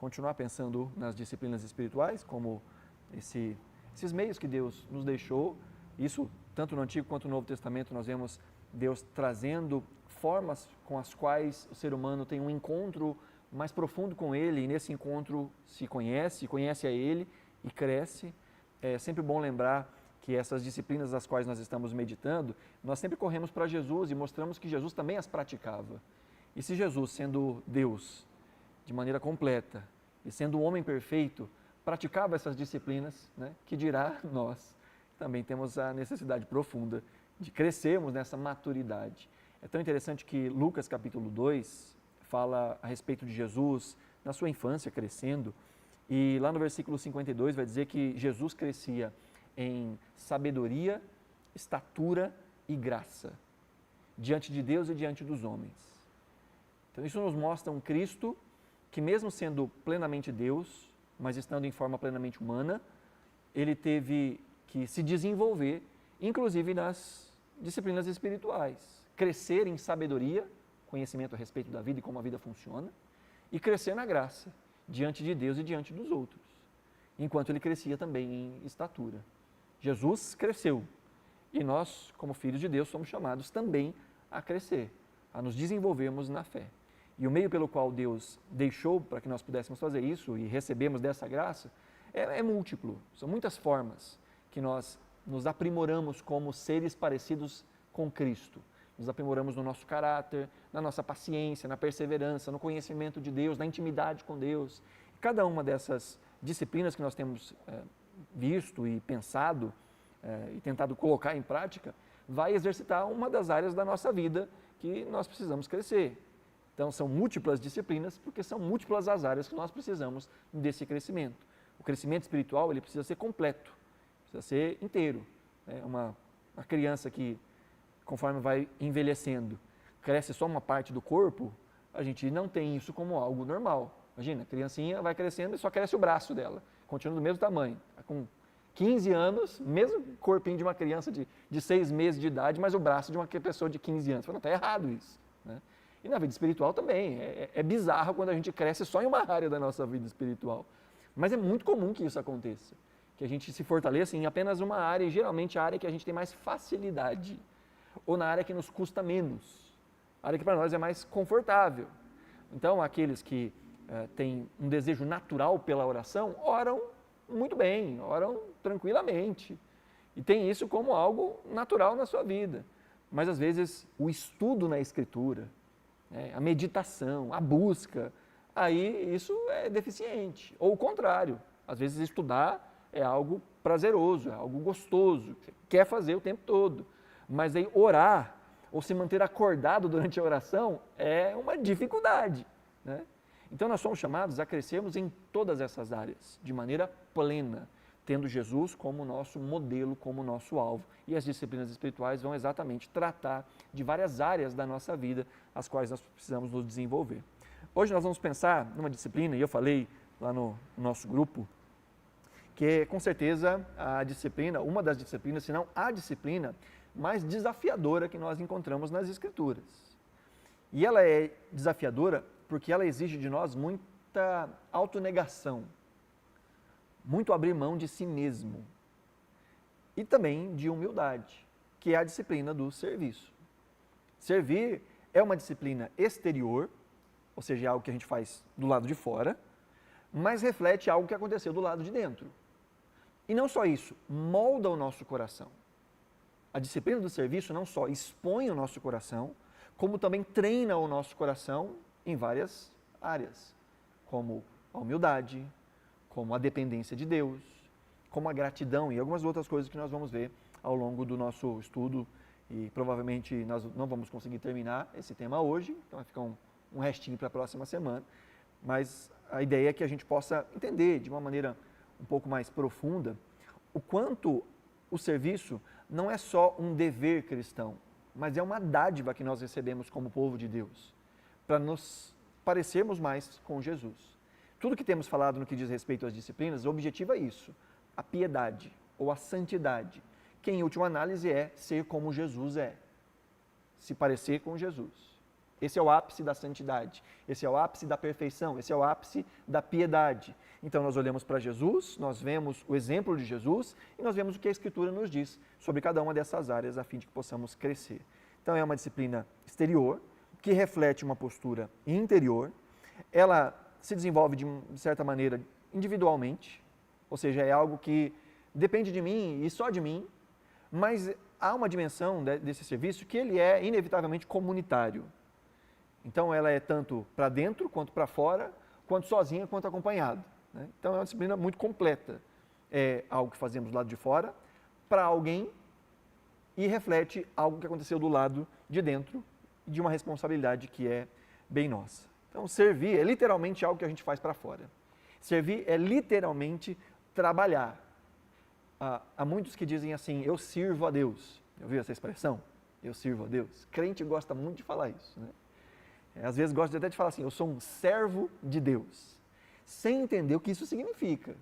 continuar pensando nas disciplinas espirituais, como esses meios que Deus nos deixou. Isso, tanto no Antigo quanto no Novo Testamento, nós vemos Deus trazendo formas com as quais o ser humano tem um encontro mais profundo com Ele, e nesse encontro se conhece a Ele e cresce. É sempre bom lembrar que essas disciplinas das quais nós estamos meditando, nós sempre corremos para Jesus e mostramos que Jesus também as praticava. E se Jesus, sendo Deus de maneira completa e sendo um homem perfeito, praticava essas disciplinas, né, que dirá nós, também temos a necessidade profunda de crescermos nessa maturidade. É tão interessante que Lucas capítulo 2 fala a respeito de Jesus na sua infância crescendo, e lá no versículo 52 vai dizer que Jesus crescia em sabedoria, estatura e graça, diante de Deus e diante dos homens. Então isso nos mostra um Cristo que, mesmo sendo plenamente Deus, mas estando em forma plenamente humana, ele teve que se desenvolver, inclusive nas disciplinas espirituais, crescer em sabedoria, conhecimento a respeito da vida e como a vida funciona, e crescer na graça, diante de Deus e diante dos outros, enquanto ele crescia também em estatura. Jesus cresceu, e nós, como filhos de Deus, somos chamados também a crescer, a nos desenvolvermos na fé. E o meio pelo qual Deus deixou para que nós pudéssemos fazer isso e recebemos dessa graça é múltiplo. São muitas formas que nós nos aprimoramos como seres parecidos com Cristo. Nos aprimoramos no nosso caráter, na nossa paciência, na perseverança, no conhecimento de Deus, na intimidade com Deus. Cada uma dessas disciplinas que nós temos visto e pensado e tentado colocar em prática, vai exercitar uma das áreas da nossa vida que nós precisamos crescer. Então, são múltiplas disciplinas, porque são múltiplas as áreas que nós precisamos desse crescimento. O crescimento espiritual, ele precisa ser completo, precisa ser inteiro. Uma criança que, conforme vai envelhecendo, cresce só uma parte do corpo, a gente não tem isso como algo normal. Imagina, a criancinha vai crescendo e só cresce o braço dela, continua do mesmo tamanho. Com 15 anos, mesmo corpinho de uma criança de 6 meses de idade, mas o braço de uma pessoa de 15 anos. Não, está errado isso, né? E na vida espiritual também, é bizarro quando a gente cresce só em uma área da nossa vida espiritual. Mas é muito comum que isso aconteça, que a gente se fortaleça em apenas uma área, e geralmente a área que a gente tem mais facilidade, ou na área que nos custa menos, a área que para nós é mais confortável. Então, aqueles que têm um desejo natural pela oração, oram muito bem, oram tranquilamente, e tem isso como algo natural na sua vida. Mas às vezes o estudo na Escritura, a meditação, a busca, aí isso é deficiente. Ou o contrário, às vezes estudar é algo prazeroso, é algo gostoso, você quer fazer o tempo todo. Mas aí orar, ou se manter acordado durante a oração, é uma dificuldade, né? Então nós somos chamados a crescermos em todas essas áreas, de maneira plena, tendo Jesus como nosso modelo, como nosso alvo. E as disciplinas espirituais vão exatamente tratar de várias áreas da nossa vida, as quais nós precisamos nos desenvolver. Hoje nós vamos pensar numa disciplina, e eu falei lá no nosso grupo, que é com certeza a disciplina, uma das disciplinas, se não a disciplina mais desafiadora que nós encontramos nas Escrituras. E ela é desafiadora porque ela exige de nós muita autonegação, muito abrir mão de si mesmo e também de humildade, que é a disciplina do serviço. Servir é uma disciplina exterior, ou seja, é algo que a gente faz do lado de fora, mas reflete algo que aconteceu do lado de dentro. E não só isso, molda o nosso coração. A disciplina do serviço não só expõe o nosso coração, como também treina o nosso coração em várias áreas, como a humildade, como a dependência de Deus, como a gratidão e algumas outras coisas que nós vamos ver ao longo do nosso estudo, e provavelmente nós não vamos conseguir terminar esse tema hoje, então vai ficar um restinho para a próxima semana, mas a ideia é que a gente possa entender de uma maneira um pouco mais profunda o quanto o serviço não é só um dever cristão, mas é uma dádiva que nós recebemos como povo de Deus, para nos parecermos mais com Jesus. Tudo que temos falado no que diz respeito às disciplinas, o objetivo é isso, a piedade ou a santidade, que em última análise é ser como Jesus é, se parecer com Jesus. Esse é o ápice da santidade, esse é o ápice da perfeição, esse é o ápice da piedade. Então nós olhamos para Jesus, nós vemos o exemplo de Jesus e nós vemos o que a Escritura nos diz sobre cada uma dessas áreas a fim de que possamos crescer. Então é uma disciplina exterior que reflete uma postura interior, ela se desenvolve de certa maneira individualmente, ou seja, é algo que depende de mim e só de mim, mas há uma dimensão desse serviço que ele é inevitavelmente comunitário. Então ela é tanto para dentro, quanto para fora, quanto sozinha, quanto acompanhado. Né? Então é uma disciplina muito completa. É algo que fazemos do lado de fora, para alguém, e reflete algo que aconteceu do lado de dentro, de uma responsabilidade que é bem nossa. Então servir é literalmente algo que a gente faz para fora. Servir é literalmente trabalhar. Há muitos que dizem assim, eu sirvo a Deus. Já ouviu essa expressão? Eu sirvo a Deus. Crente gosta muito de falar isso, né? Às vezes gosta até de falar assim, eu sou um servo de Deus, sem entender o que isso significa.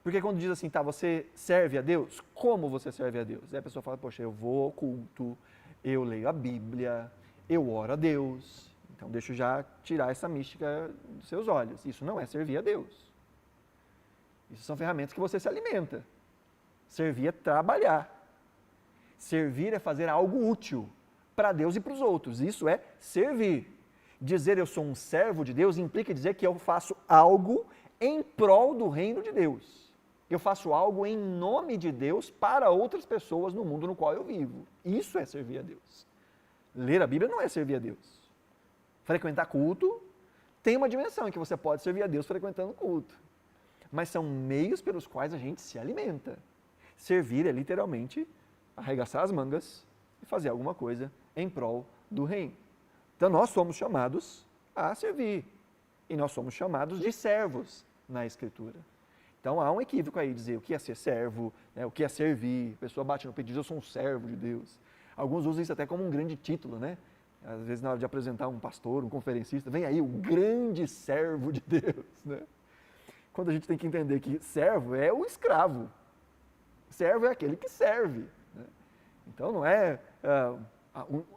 Porque quando diz assim, tá, você serve a Deus, como você serve a Deus? Aí a pessoa fala, poxa, eu vou ao culto, eu leio a Bíblia, eu oro a Deus. Então deixa eu já tirar essa mística dos seus olhos. Isso não é servir a Deus. Isso são ferramentas que você se alimenta. Servir é trabalhar. Servir é fazer algo útil para Deus e para os outros. Isso é servir. Dizer eu sou um servo de Deus implica dizer que eu faço algo em prol do reino de Deus. Eu faço algo em nome de Deus para outras pessoas no mundo no qual eu vivo. Isso é servir a Deus. Ler a Bíblia não é servir a Deus. Frequentar culto tem uma dimensão em que você pode servir a Deus frequentando culto. Mas são meios pelos quais a gente se alimenta. Servir é literalmente arregaçar as mangas e fazer alguma coisa em prol do reino. Então nós somos chamados a servir. E nós somos chamados de servos na Escritura. Então há um equívoco aí, dizer o que é ser servo, né, o que é servir. A pessoa bate no peito e diz, eu sou um servo de Deus. Alguns usam isso até como um grande título, né? Às vezes na hora de apresentar um pastor, um conferencista, vem aí o grande servo de Deus, né? Quando a gente tem que entender que servo é o escravo. Servo é aquele que serve. Né? Então não é,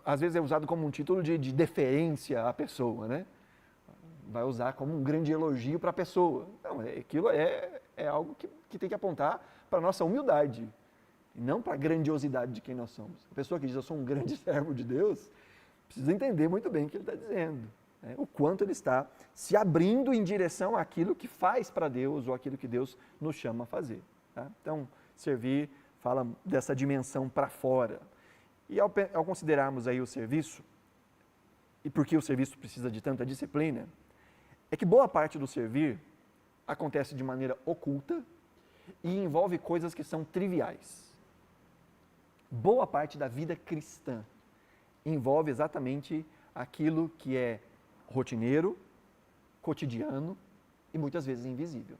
às vezes é usado como um título de deferência à pessoa, né? Vai usar como um grande elogio para a pessoa. Não, aquilo é algo que tem que apontar para a nossa humildade, e não para a grandiosidade de quem nós somos. A pessoa que diz, eu sou um grande servo de Deus, precisa entender muito bem o que ele está dizendo. Né? O quanto ele está se abrindo em direção àquilo que faz para Deus ou aquilo que Deus nos chama a fazer. Tá? Então, servir fala dessa dimensão para fora. E ao considerarmos aí o serviço, e por que o serviço precisa de tanta disciplina, é que boa parte do servir acontece de maneira oculta e envolve coisas que são triviais. Boa parte da vida cristã envolve exatamente aquilo que é rotineiro, cotidiano e muitas vezes invisível.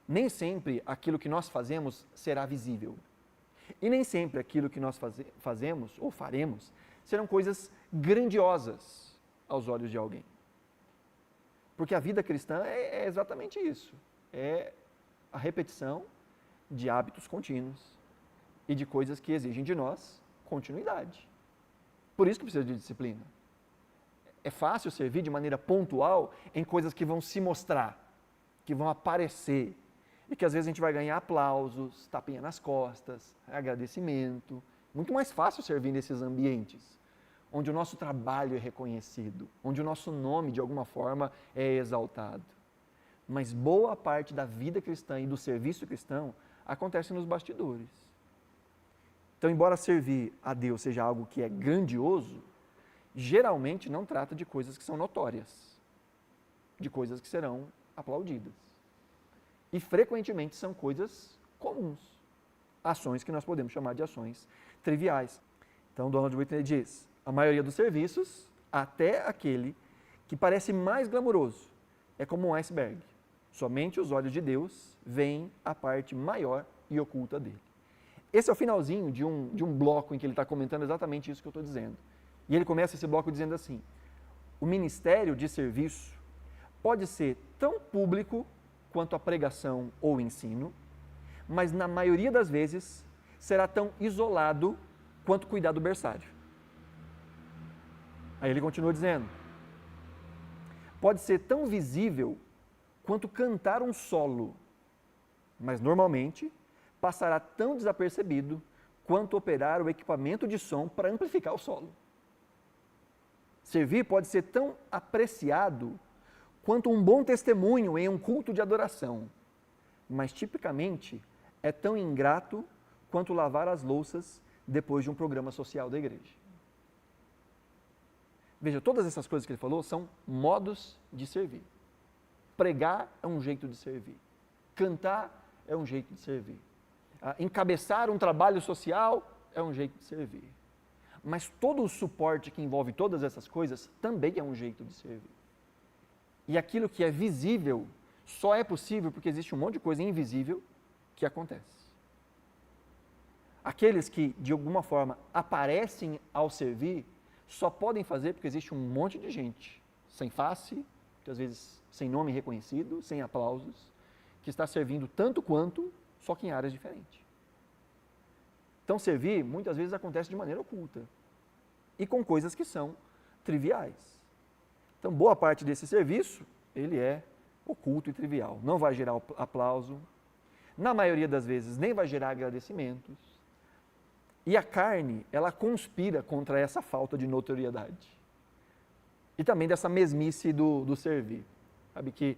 Nem sempre aquilo que nós fazemos será visível. E nem sempre aquilo que nós fazemos ou faremos serão coisas grandiosas aos olhos de alguém. Porque a vida cristã é exatamente isso. É a repetição de hábitos contínuos e de coisas que exigem de nós continuidade. Por isso que precisa de disciplina. É fácil servir de maneira pontual em coisas que vão se mostrar, que vão aparecer, e que às vezes a gente vai ganhar aplausos, tapinha nas costas, agradecimento. Muito mais fácil servir nesses ambientes, onde o nosso trabalho é reconhecido, onde o nosso nome, de alguma forma, é exaltado. Mas boa parte da vida cristã e do serviço cristão acontece nos bastidores. Então, embora servir a Deus seja algo que é grandioso, geralmente não trata de coisas que são notórias, de coisas que serão aplaudidas. E frequentemente são coisas comuns, ações que nós podemos chamar de ações triviais. Então, Donald Whitney diz, a maioria dos serviços, até aquele que parece mais glamuroso, é como um iceberg. Somente os olhos de Deus veem a parte maior e oculta dele. Esse é o finalzinho de um bloco em que ele está comentando exatamente isso que eu estou dizendo. E ele começa esse bloco dizendo assim, o ministério de serviço pode ser tão público quanto a pregação ou o ensino, mas na maioria das vezes será tão isolado quanto cuidar do berçário. Aí ele continua dizendo, pode ser tão visível quanto cantar um solo, mas normalmente passará tão desapercebido quanto operar o equipamento de som para amplificar o solo. Servir pode ser tão apreciado quanto um bom testemunho em um culto de adoração, mas tipicamente é tão ingrato quanto lavar as louças depois de um programa social da igreja. Veja, todas essas coisas que ele falou são modos de servir. Pregar é um jeito de servir. Cantar é um jeito de servir. Encabeçar um trabalho social é um jeito de servir. Mas todo o suporte que envolve todas essas coisas também é um jeito de servir. E aquilo que é visível só é possível porque existe um monte de coisa invisível que acontece. Aqueles que, de alguma forma, aparecem ao servir, só podem fazer porque existe um monte de gente, sem face, muitas vezes sem nome reconhecido, sem aplausos, que está servindo tanto quanto, só que em áreas diferentes. Então, servir, muitas vezes, acontece de maneira oculta e com coisas que são triviais. Então, boa parte desse serviço, ele é oculto e trivial. Não vai gerar aplauso, na maioria das vezes nem vai gerar agradecimentos. E a carne, ela conspira contra essa falta de notoriedade. E também dessa mesmice do servir. Sabe que,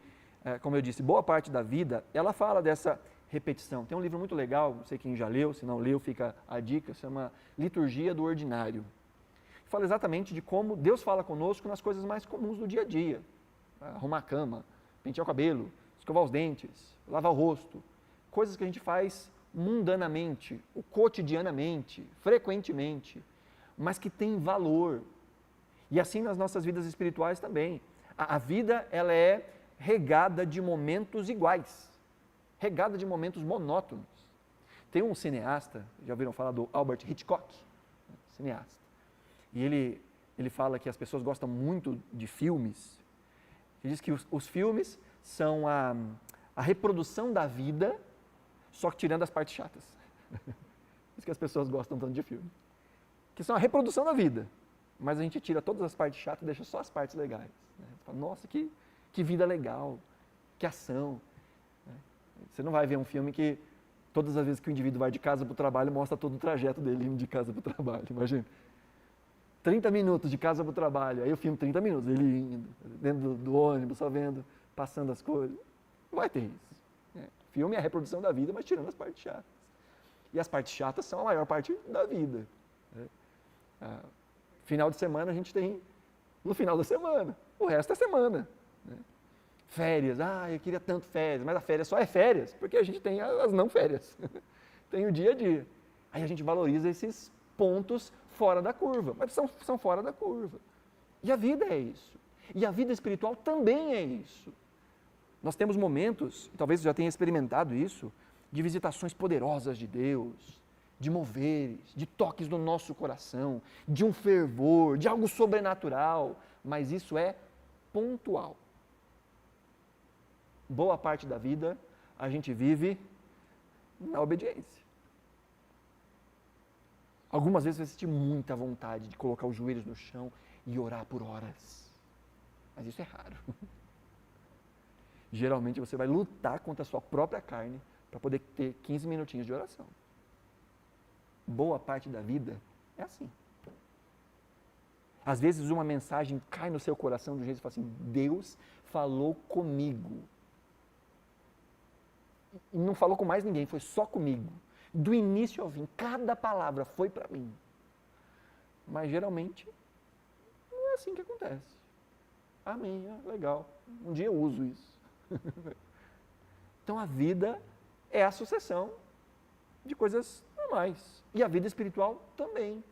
como eu disse, boa parte da vida, ela fala dessa repetição. Tem um livro muito legal, não sei quem já leu, se não leu, fica a dica, se chama Liturgia do Ordinário. Fala exatamente de como Deus fala conosco nas coisas mais comuns do dia a dia. Arrumar a cama, pentear o cabelo, escovar os dentes, lavar o rosto. Coisas que a gente faz mundanamente, ou cotidianamente, frequentemente, mas que tem valor. E assim nas nossas vidas espirituais também. A vida, ela é regada de momentos iguais, regada de momentos monótonos. Tem um cineasta, já ouviram falar do Albert Hitchcock? Cineasta. E ele fala que as pessoas gostam muito de filmes. Ele diz que os filmes são a reprodução da vida, só que tirando as partes chatas. Por isso que as pessoas gostam tanto de filme. Que são a reprodução da vida, mas a gente tira todas as partes chatas e deixa só as partes legais. Né? Fala, nossa, que vida legal, que ação. Você não vai ver um filme que todas as vezes que o indivíduo vai de casa para o trabalho, mostra todo o trajeto dele indo de casa para o trabalho, imagina. 30 minutos de casa para o trabalho, aí o filme 30 minutos, ele indo, dentro do ônibus, só vendo, passando as coisas. Não vai ter isso. Filme é a reprodução da vida, mas tirando as partes chatas. E as partes chatas são a maior parte da vida. Final de semana a gente tem no final da semana, o resto é semana. Férias, eu queria tanto férias, mas a férias só é férias, porque a gente tem as não férias. Tem o dia a dia. Aí a gente valoriza esses pontos fora da curva, mas são fora da curva. E a vida é isso. E a vida espiritual também é isso. Nós temos momentos, talvez você já tenha experimentado isso, de visitações poderosas de Deus, de moveres, de toques no nosso coração, de um fervor, de algo sobrenatural, mas isso é pontual. Boa parte da vida a gente vive na obediência. Algumas vezes você sente muita vontade de colocar os joelhos no chão e orar por horas, mas isso é raro. Geralmente você vai lutar contra a sua própria carne para poder ter 15 minutinhos de oração. Boa parte da vida é assim. Às vezes uma mensagem cai no seu coração de um jeito e fala assim, Deus falou comigo. E não falou com mais ninguém, foi só comigo. Do início ao fim, cada palavra foi para mim. Mas geralmente não é assim que acontece. Amém, legal. Um dia eu uso isso. Então a vida é a sucessão de coisas normais. E a vida espiritual também.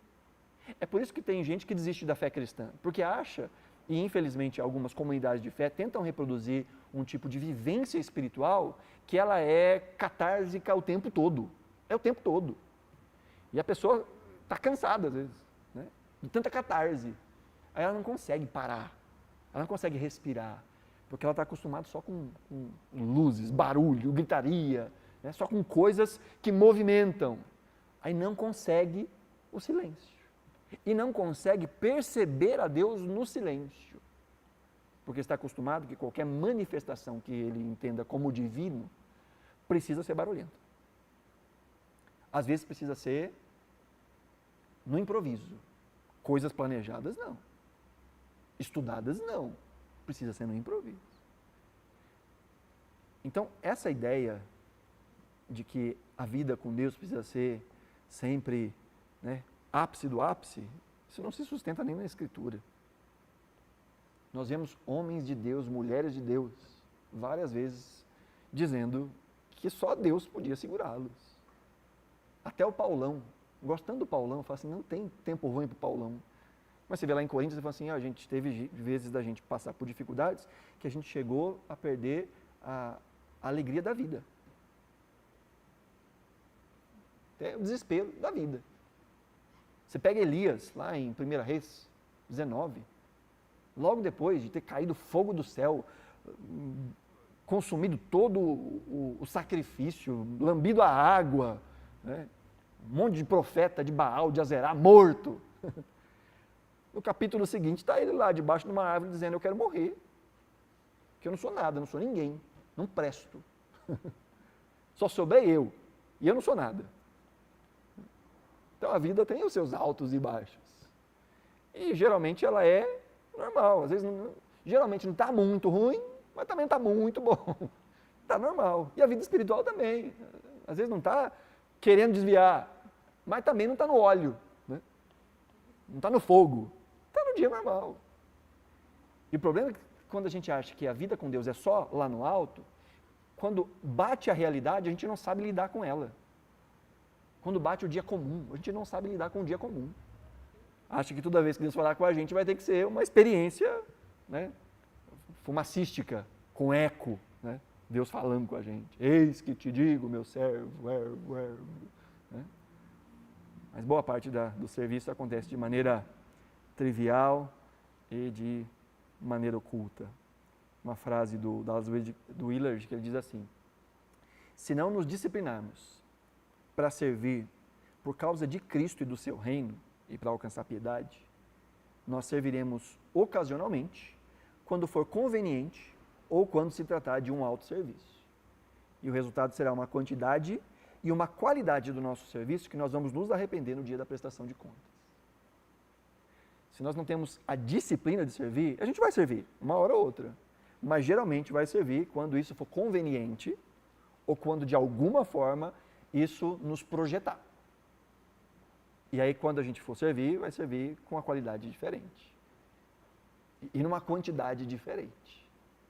É por isso que tem gente que desiste da fé cristã. Porque acha, e infelizmente algumas comunidades de fé tentam reproduzir um tipo de vivência espiritual que ela é catársica o tempo todo. É o tempo todo. E a pessoa está cansada às vezes, né? De tanta catarse. Aí ela não consegue parar. Ela não consegue respirar. Porque ela está acostumada só com luzes, barulho, gritaria, né? Só com coisas que movimentam. Aí não consegue o silêncio. e não consegue perceber a Deus no silêncio, porque está acostumado que qualquer manifestação que ele entenda como divino precisa ser barulhenta. Às vezes precisa ser no improviso. Coisas planejadas, não. Estudadas, não. Precisa ser no improviso. Então, essa ideia de que a vida com Deus precisa ser sempre, né, ápice do ápice, isso não se sustenta nem na Escritura. Nós vemos homens de Deus, mulheres de Deus, várias vezes dizendo que só Deus podia segurá-los. Até o Paulão, gostando do Paulão, fala assim, não tem tempo ruim para o Paulão. Mas você vê lá em Coríntios e fala assim, a gente teve vezes da gente passar por dificuldades que a gente chegou a perder a alegria da vida. Até o desespero da vida. Você pega Elias, lá em 1 Reis 19, logo depois de ter caído fogo do céu, consumido todo o sacrifício, lambido a água, né? Um monte de profeta de Baal, de Azerá, morto. No capítulo seguinte está ele lá, debaixo de uma árvore, dizendo, eu quero morrer, porque eu não sou nada, não sou ninguém, não presto. Só sobrei eu, e eu não sou nada. Então a vida tem os seus altos e baixos. E geralmente ela é normal, às vezes geralmente não está muito ruim, mas também não está muito bom. Está normal. E a vida espiritual também. Às vezes não está querendo desviar, mas também não está no óleo, né? Não está no fogo, está no dia normal. E o problema é que quando a gente acha que a vida com Deus é só lá no alto, quando bate a realidade, a gente não sabe lidar com ela. Quando bate o dia comum, a gente não sabe lidar com o dia comum. Acha que toda vez que Deus falar com a gente vai ter que ser uma experiência, né, fumacística, com eco, né? Deus falando com a gente. Eis que te digo, meu servo, ervo. Né? Mas boa parte do serviço acontece de maneira trivial e de maneira oculta. Uma frase do Dallas Willard que ele diz assim, se não nos disciplinarmos para servir por causa de Cristo e do seu reino e para alcançar piedade, nós serviremos ocasionalmente, quando for conveniente ou quando se tratar de um autosserviço. E o resultado será uma quantidade e uma qualidade do nosso serviço que nós vamos nos arrepender no dia da prestação de contas. Se nós não temos a disciplina de servir, a gente vai servir, uma hora ou outra, mas geralmente vai servir quando isso for conveniente ou quando de alguma forma isso nos projetar. E aí quando a gente for servir, vai servir com uma qualidade diferente. E numa quantidade diferente.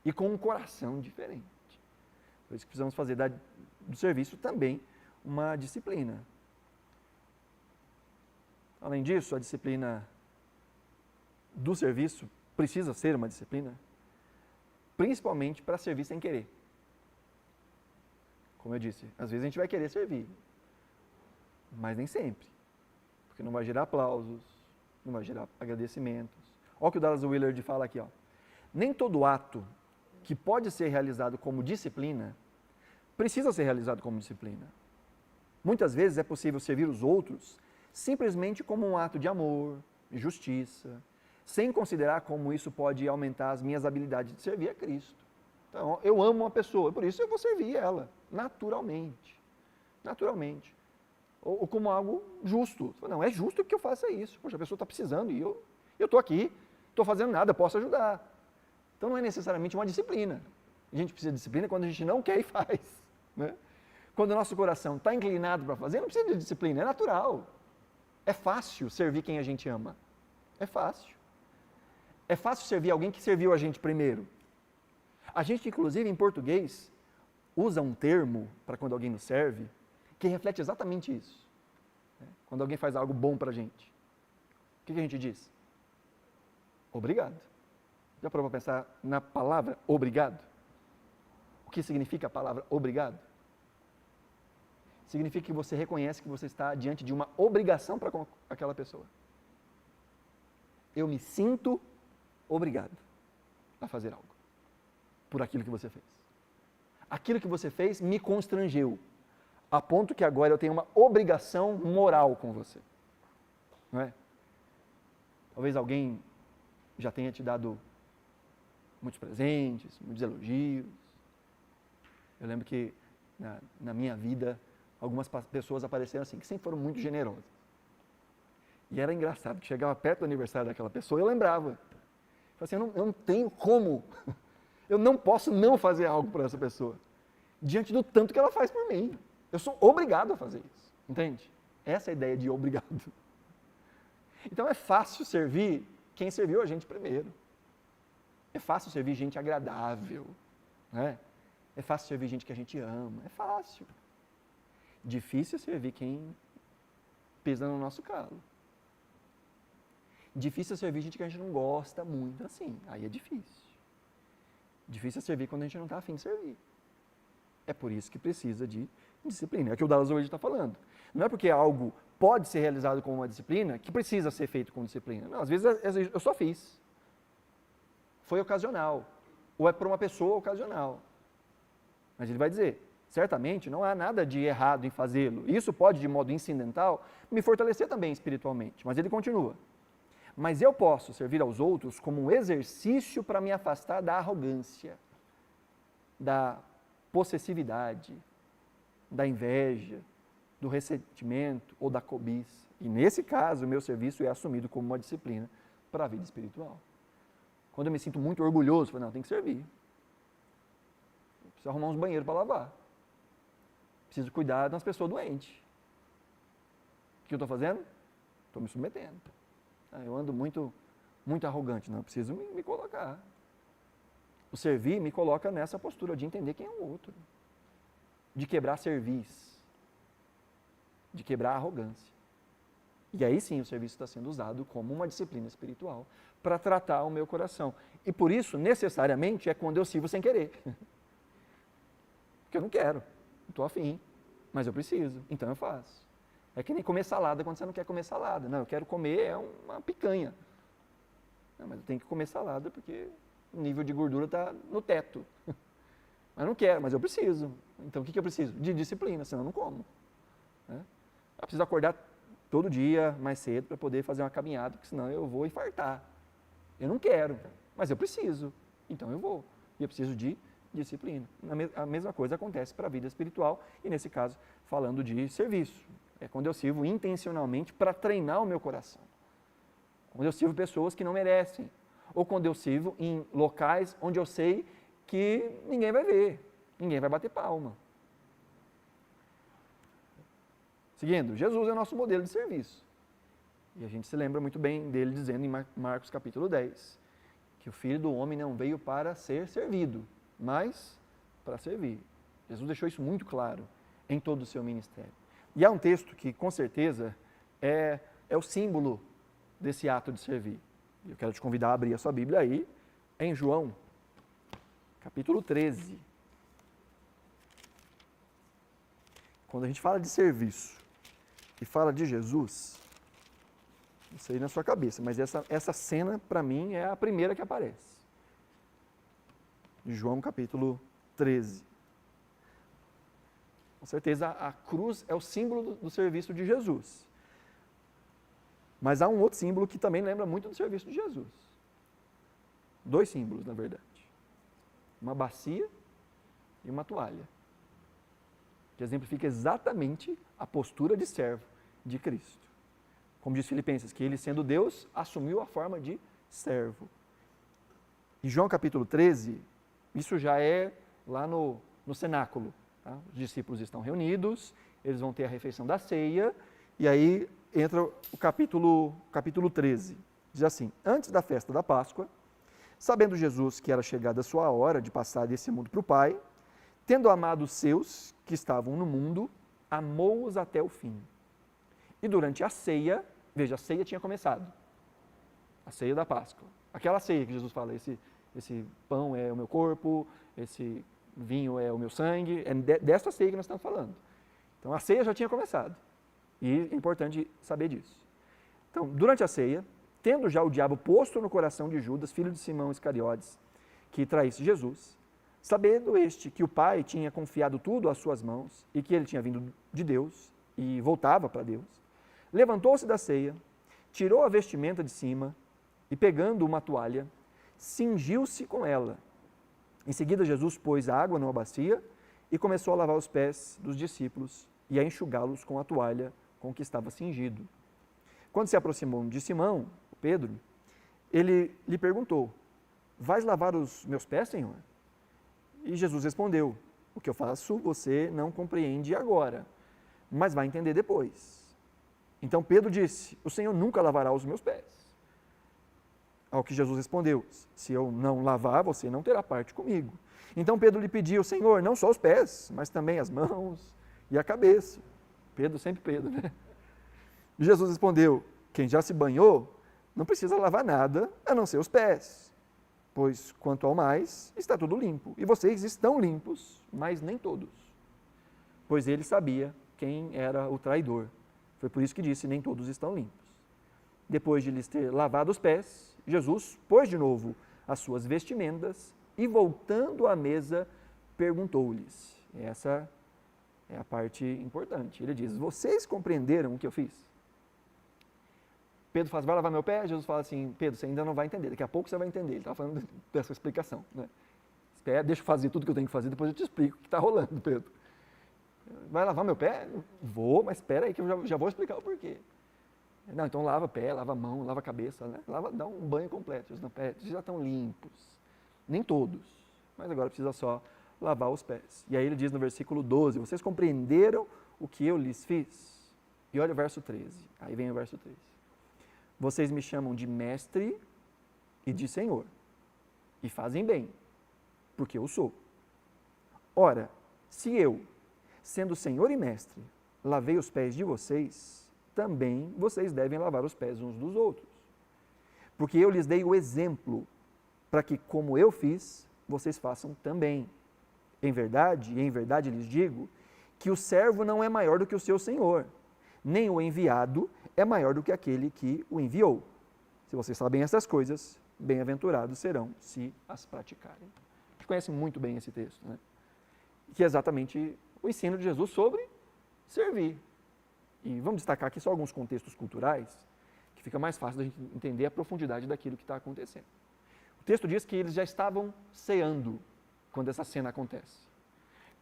E com um coração diferente. Por isso que precisamos fazer do serviço também uma disciplina. Além disso, a disciplina do serviço precisa ser uma disciplina, principalmente para servir sem querer. Como eu disse, às vezes a gente vai querer servir, mas nem sempre. Porque não vai gerar aplausos, não vai gerar agradecimentos. Olha o que o Dallas Willard fala aqui, ó. Nem todo ato que pode ser realizado como disciplina precisa ser realizado como disciplina. Muitas vezes é possível servir os outros simplesmente como um ato de amor, de justiça, sem considerar como isso pode aumentar as minhas habilidades de servir a Cristo. Então, eu amo uma pessoa, por isso eu vou servir ela, naturalmente. Naturalmente. Ou como algo justo. Não, é justo que eu faça isso. Poxa, a pessoa está precisando e eu estou aqui, estou fazendo nada, posso ajudar. Então não é necessariamente uma disciplina. A gente precisa de disciplina quando a gente não quer e faz. Né? Quando o nosso coração está inclinado para fazer, não precisa de disciplina, é natural. É fácil servir quem a gente ama. É fácil. É fácil servir alguém que serviu a gente primeiro. A gente, inclusive, em português, usa um termo para quando alguém nos serve, que reflete exatamente isso. Quando alguém faz algo bom para a gente. O que a gente diz? Obrigado. Já parou para pensar na palavra obrigado? O que significa a palavra obrigado? Significa que você reconhece que você está diante de uma obrigação para com aquela pessoa. Eu me sinto obrigado a fazer algo por aquilo que você fez. Aquilo que você fez me constrangeu, a ponto que agora eu tenho uma obrigação moral com você. Não é? Talvez alguém já tenha te dado muitos presentes, muitos elogios. Eu lembro que na minha vida, algumas pessoas apareceram assim, que sempre foram muito generosas. E era engraçado, que chegava perto do aniversário daquela pessoa, eu lembrava. Eu falei assim, eu não tenho como, eu não posso não fazer algo por essa pessoa, diante do tanto que ela faz por mim. Eu sou obrigado a fazer isso, entende? Essa é a ideia de obrigado. Então é fácil servir quem serviu a gente primeiro. É fácil servir gente agradável, né? É fácil servir gente que a gente ama, é fácil. Difícil é servir quem pisa no nosso calo. Difícil é servir gente que a gente não gosta muito, assim, aí é difícil. Difícil é servir quando a gente não está afim de servir. É por isso que precisa de disciplina, é o que o Dallas hoje está falando. Não é porque algo pode ser realizado com uma disciplina que precisa ser feito com disciplina. Não, às vezes eu só fiz. Foi ocasional, ou é por uma pessoa ocasional. Mas ele vai dizer, certamente não há nada de errado em fazê-lo. Isso pode, de modo incidental, me fortalecer também espiritualmente. Mas ele continua. Mas eu posso servir aos outros como um exercício para me afastar da arrogância, da possessividade, da inveja, do ressentimento ou da cobiça. E nesse caso, o meu serviço é assumido como uma disciplina para a vida espiritual. Quando eu me sinto muito orgulhoso, eu falo, não, tem que servir. Eu preciso arrumar uns banheiros para lavar. Preciso cuidar das pessoas doentes. O que eu estou fazendo? Estou me submetendo. Eu ando muito arrogante. Não, eu preciso me colocar. O servir me coloca nessa postura de entender quem é o outro. De quebrar cerviz. De quebrar a arrogância. E aí sim o serviço está sendo usado como uma disciplina espiritual para tratar o meu coração. E por isso, necessariamente, é quando eu sirvo sem querer. Porque eu não quero, não estou afim, mas eu preciso, então eu faço. É que nem comer salada quando você não quer comer salada. Não, eu quero comer uma picanha. Não, mas eu tenho que comer salada porque o nível de gordura está no teto. Mas eu não quero, mas eu preciso. Então o que eu preciso? De disciplina, senão eu não como. Eu preciso acordar todo dia mais cedo para poder fazer uma caminhada, porque senão eu vou infartar. Eu não quero, mas eu preciso, então eu vou. E eu preciso de disciplina. A mesma coisa acontece para a vida espiritual e, nesse caso, falando de serviço. É quando eu sirvo intencionalmente para treinar o meu coração. Quando eu sirvo pessoas que não merecem. Ou quando eu sirvo em locais onde eu sei que ninguém vai ver, ninguém vai bater palma. Seguindo, Jesus é o nosso modelo de serviço. E a gente se lembra muito bem dele dizendo em Marcos capítulo 10, que o Filho do Homem não veio para ser servido, mas para servir. Jesus deixou isso muito claro em todo o seu ministério. E há um texto que, com certeza, é o símbolo desse ato de servir. Eu quero te convidar a abrir a sua Bíblia aí, em João, capítulo 13. Quando a gente fala de serviço e fala de Jesus, não sei na sua cabeça, mas essa cena, para mim, é a primeira que aparece. De João, capítulo 13. Com certeza, a cruz é o símbolo do serviço de Jesus. Mas há um outro símbolo que também lembra muito do serviço de Jesus. Dois símbolos, na verdade. Uma bacia e uma toalha. Que exemplifica exatamente a postura de servo de Cristo. Como diz Filipenses, que ele, sendo Deus, assumiu a forma de servo. Em João capítulo 13, isso já é lá no cenáculo. Tá? Os discípulos estão reunidos, eles vão ter a refeição da ceia, e aí entra o capítulo 13. Diz assim: antes da festa da Páscoa, sabendo Jesus que era chegada a sua hora de passar desse mundo para o Pai, tendo amado os seus que estavam no mundo, amou-os até o fim. E durante a ceia, veja, a ceia tinha começado. A ceia da Páscoa. Aquela ceia que Jesus fala, esse pão é o meu corpo, esse vinho é o meu sangue, é desta ceia que nós estamos falando. Então a ceia já tinha começado. E é importante saber disso. Então, durante a ceia, tendo já o diabo posto no coração de Judas, filho de Simão Iscariotes, que traísse Jesus, sabendo este que o Pai tinha confiado tudo às suas mãos e que ele tinha vindo de Deus e voltava para Deus, levantou-se da ceia, tirou a vestimenta de cima e pegando uma toalha, cingiu-se com ela. Em seguida, Jesus pôs a água numa bacia e começou a lavar os pés dos discípulos e a enxugá-los com a toalha com que estava cingido. Quando se aproximou de Simão, Pedro, ele lhe perguntou: vais lavar os meus pés, Senhor? E Jesus respondeu: o que eu faço você não compreende agora, mas vai entender depois. Então Pedro disse: o Senhor nunca lavará os meus pés. Ao que Jesus respondeu: se eu não lavar, você não terá parte comigo. Então Pedro lhe pediu: Senhor, não só os pés, mas também as mãos e a cabeça. Pedro, sempre Pedro, né? Jesus respondeu: quem já se banhou não precisa lavar nada a não ser os pés, pois quanto ao mais, está tudo limpo. E vocês estão limpos, mas nem todos. Pois ele sabia quem era o traidor. Foi por isso que disse: nem todos estão limpos. Depois de lhes ter lavado os pés, Jesus pôs de novo as suas vestimentas e, voltando à mesa, perguntou-lhes. Essa é a parte importante. Ele diz: vocês compreenderam o que eu fiz? Pedro fala: vai lavar meu pé? Jesus fala assim: Pedro, você ainda não vai entender, daqui a pouco você vai entender. Ele está falando dessa explicação, né? Espera, deixa eu fazer tudo que eu tenho que fazer, depois eu te explico o que está rolando, Pedro. Vai lavar meu pé? Vou, mas espera aí que eu já vou explicar o porquê. Não, então lava pé, lava mão, lava cabeça, né? Dá um banho completo. Os pés já estão limpos. Nem todos, mas agora precisa só lavar os pés. E aí ele diz no versículo 12, vocês compreenderam o que eu lhes fiz? E olha o verso 13, aí vem o verso 13. Vocês me chamam de mestre e de senhor, e fazem bem, porque eu sou. Ora, se eu, sendo senhor e mestre, lavei os pés de vocês, também vocês devem lavar os pés uns dos outros. Porque eu lhes dei o exemplo, para que, como eu fiz, vocês façam também. Em verdade lhes digo, que o servo não é maior do que o seu senhor, nem o enviado é maior do que aquele que o enviou. Se vocês sabem essas coisas, bem-aventurados serão se as praticarem. A gente conhece muito bem esse texto, né? Que é exatamente o ensino de Jesus sobre servir. E vamos destacar aqui só alguns contextos culturais, que fica mais fácil da gente entender a profundidade daquilo que está acontecendo. O texto diz que eles já estavam ceando quando essa cena acontece.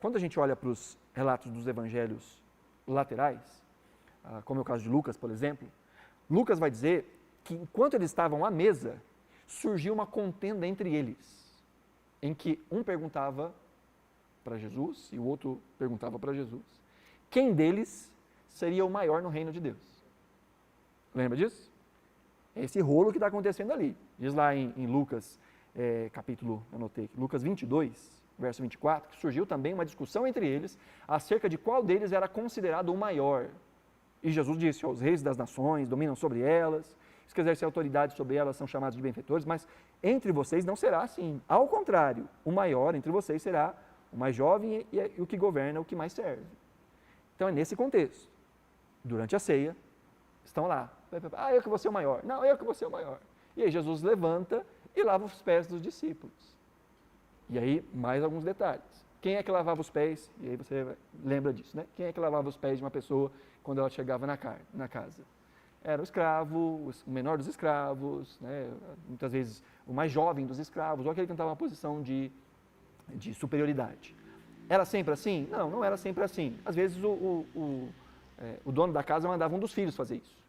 Quando a gente olha para os relatos dos evangelhos laterais, como é o caso de Lucas, por exemplo, Lucas vai dizer que enquanto eles estavam à mesa, surgiu uma contenda entre eles, em que um perguntava para Jesus e o outro perguntava para Jesus quem deles seria o maior no reino de Deus. Lembra disso? É esse rolo que está acontecendo ali. Diz lá em Lucas, capítulo, anotei aqui, Lucas 22, verso 24, que surgiu também uma discussão entre eles acerca de qual deles era considerado o maior. E Jesus disse: os reis das nações dominam sobre elas, os que exercem autoridade sobre elas são chamados de benfeitores, mas entre vocês não será assim. Ao contrário, o maior entre vocês será o mais jovem e o que governa o que mais serve. Então é nesse contexto. Durante a ceia, estão lá. Eu que vou ser o maior. Não, eu que vou ser o maior. E aí Jesus levanta e lava os pés dos discípulos. E aí, mais alguns detalhes. Quem é que lavava os pés? E aí você lembra disso, né? Quem é que lavava os pés de uma pessoa quando ela chegava na casa? Era o escravo, o menor dos escravos, né? Muitas vezes o mais jovem dos escravos, ou aquele que estava em uma posição de superioridade. Era sempre assim? Não, não era sempre assim. Às vezes o dono da casa mandava um dos filhos fazer isso,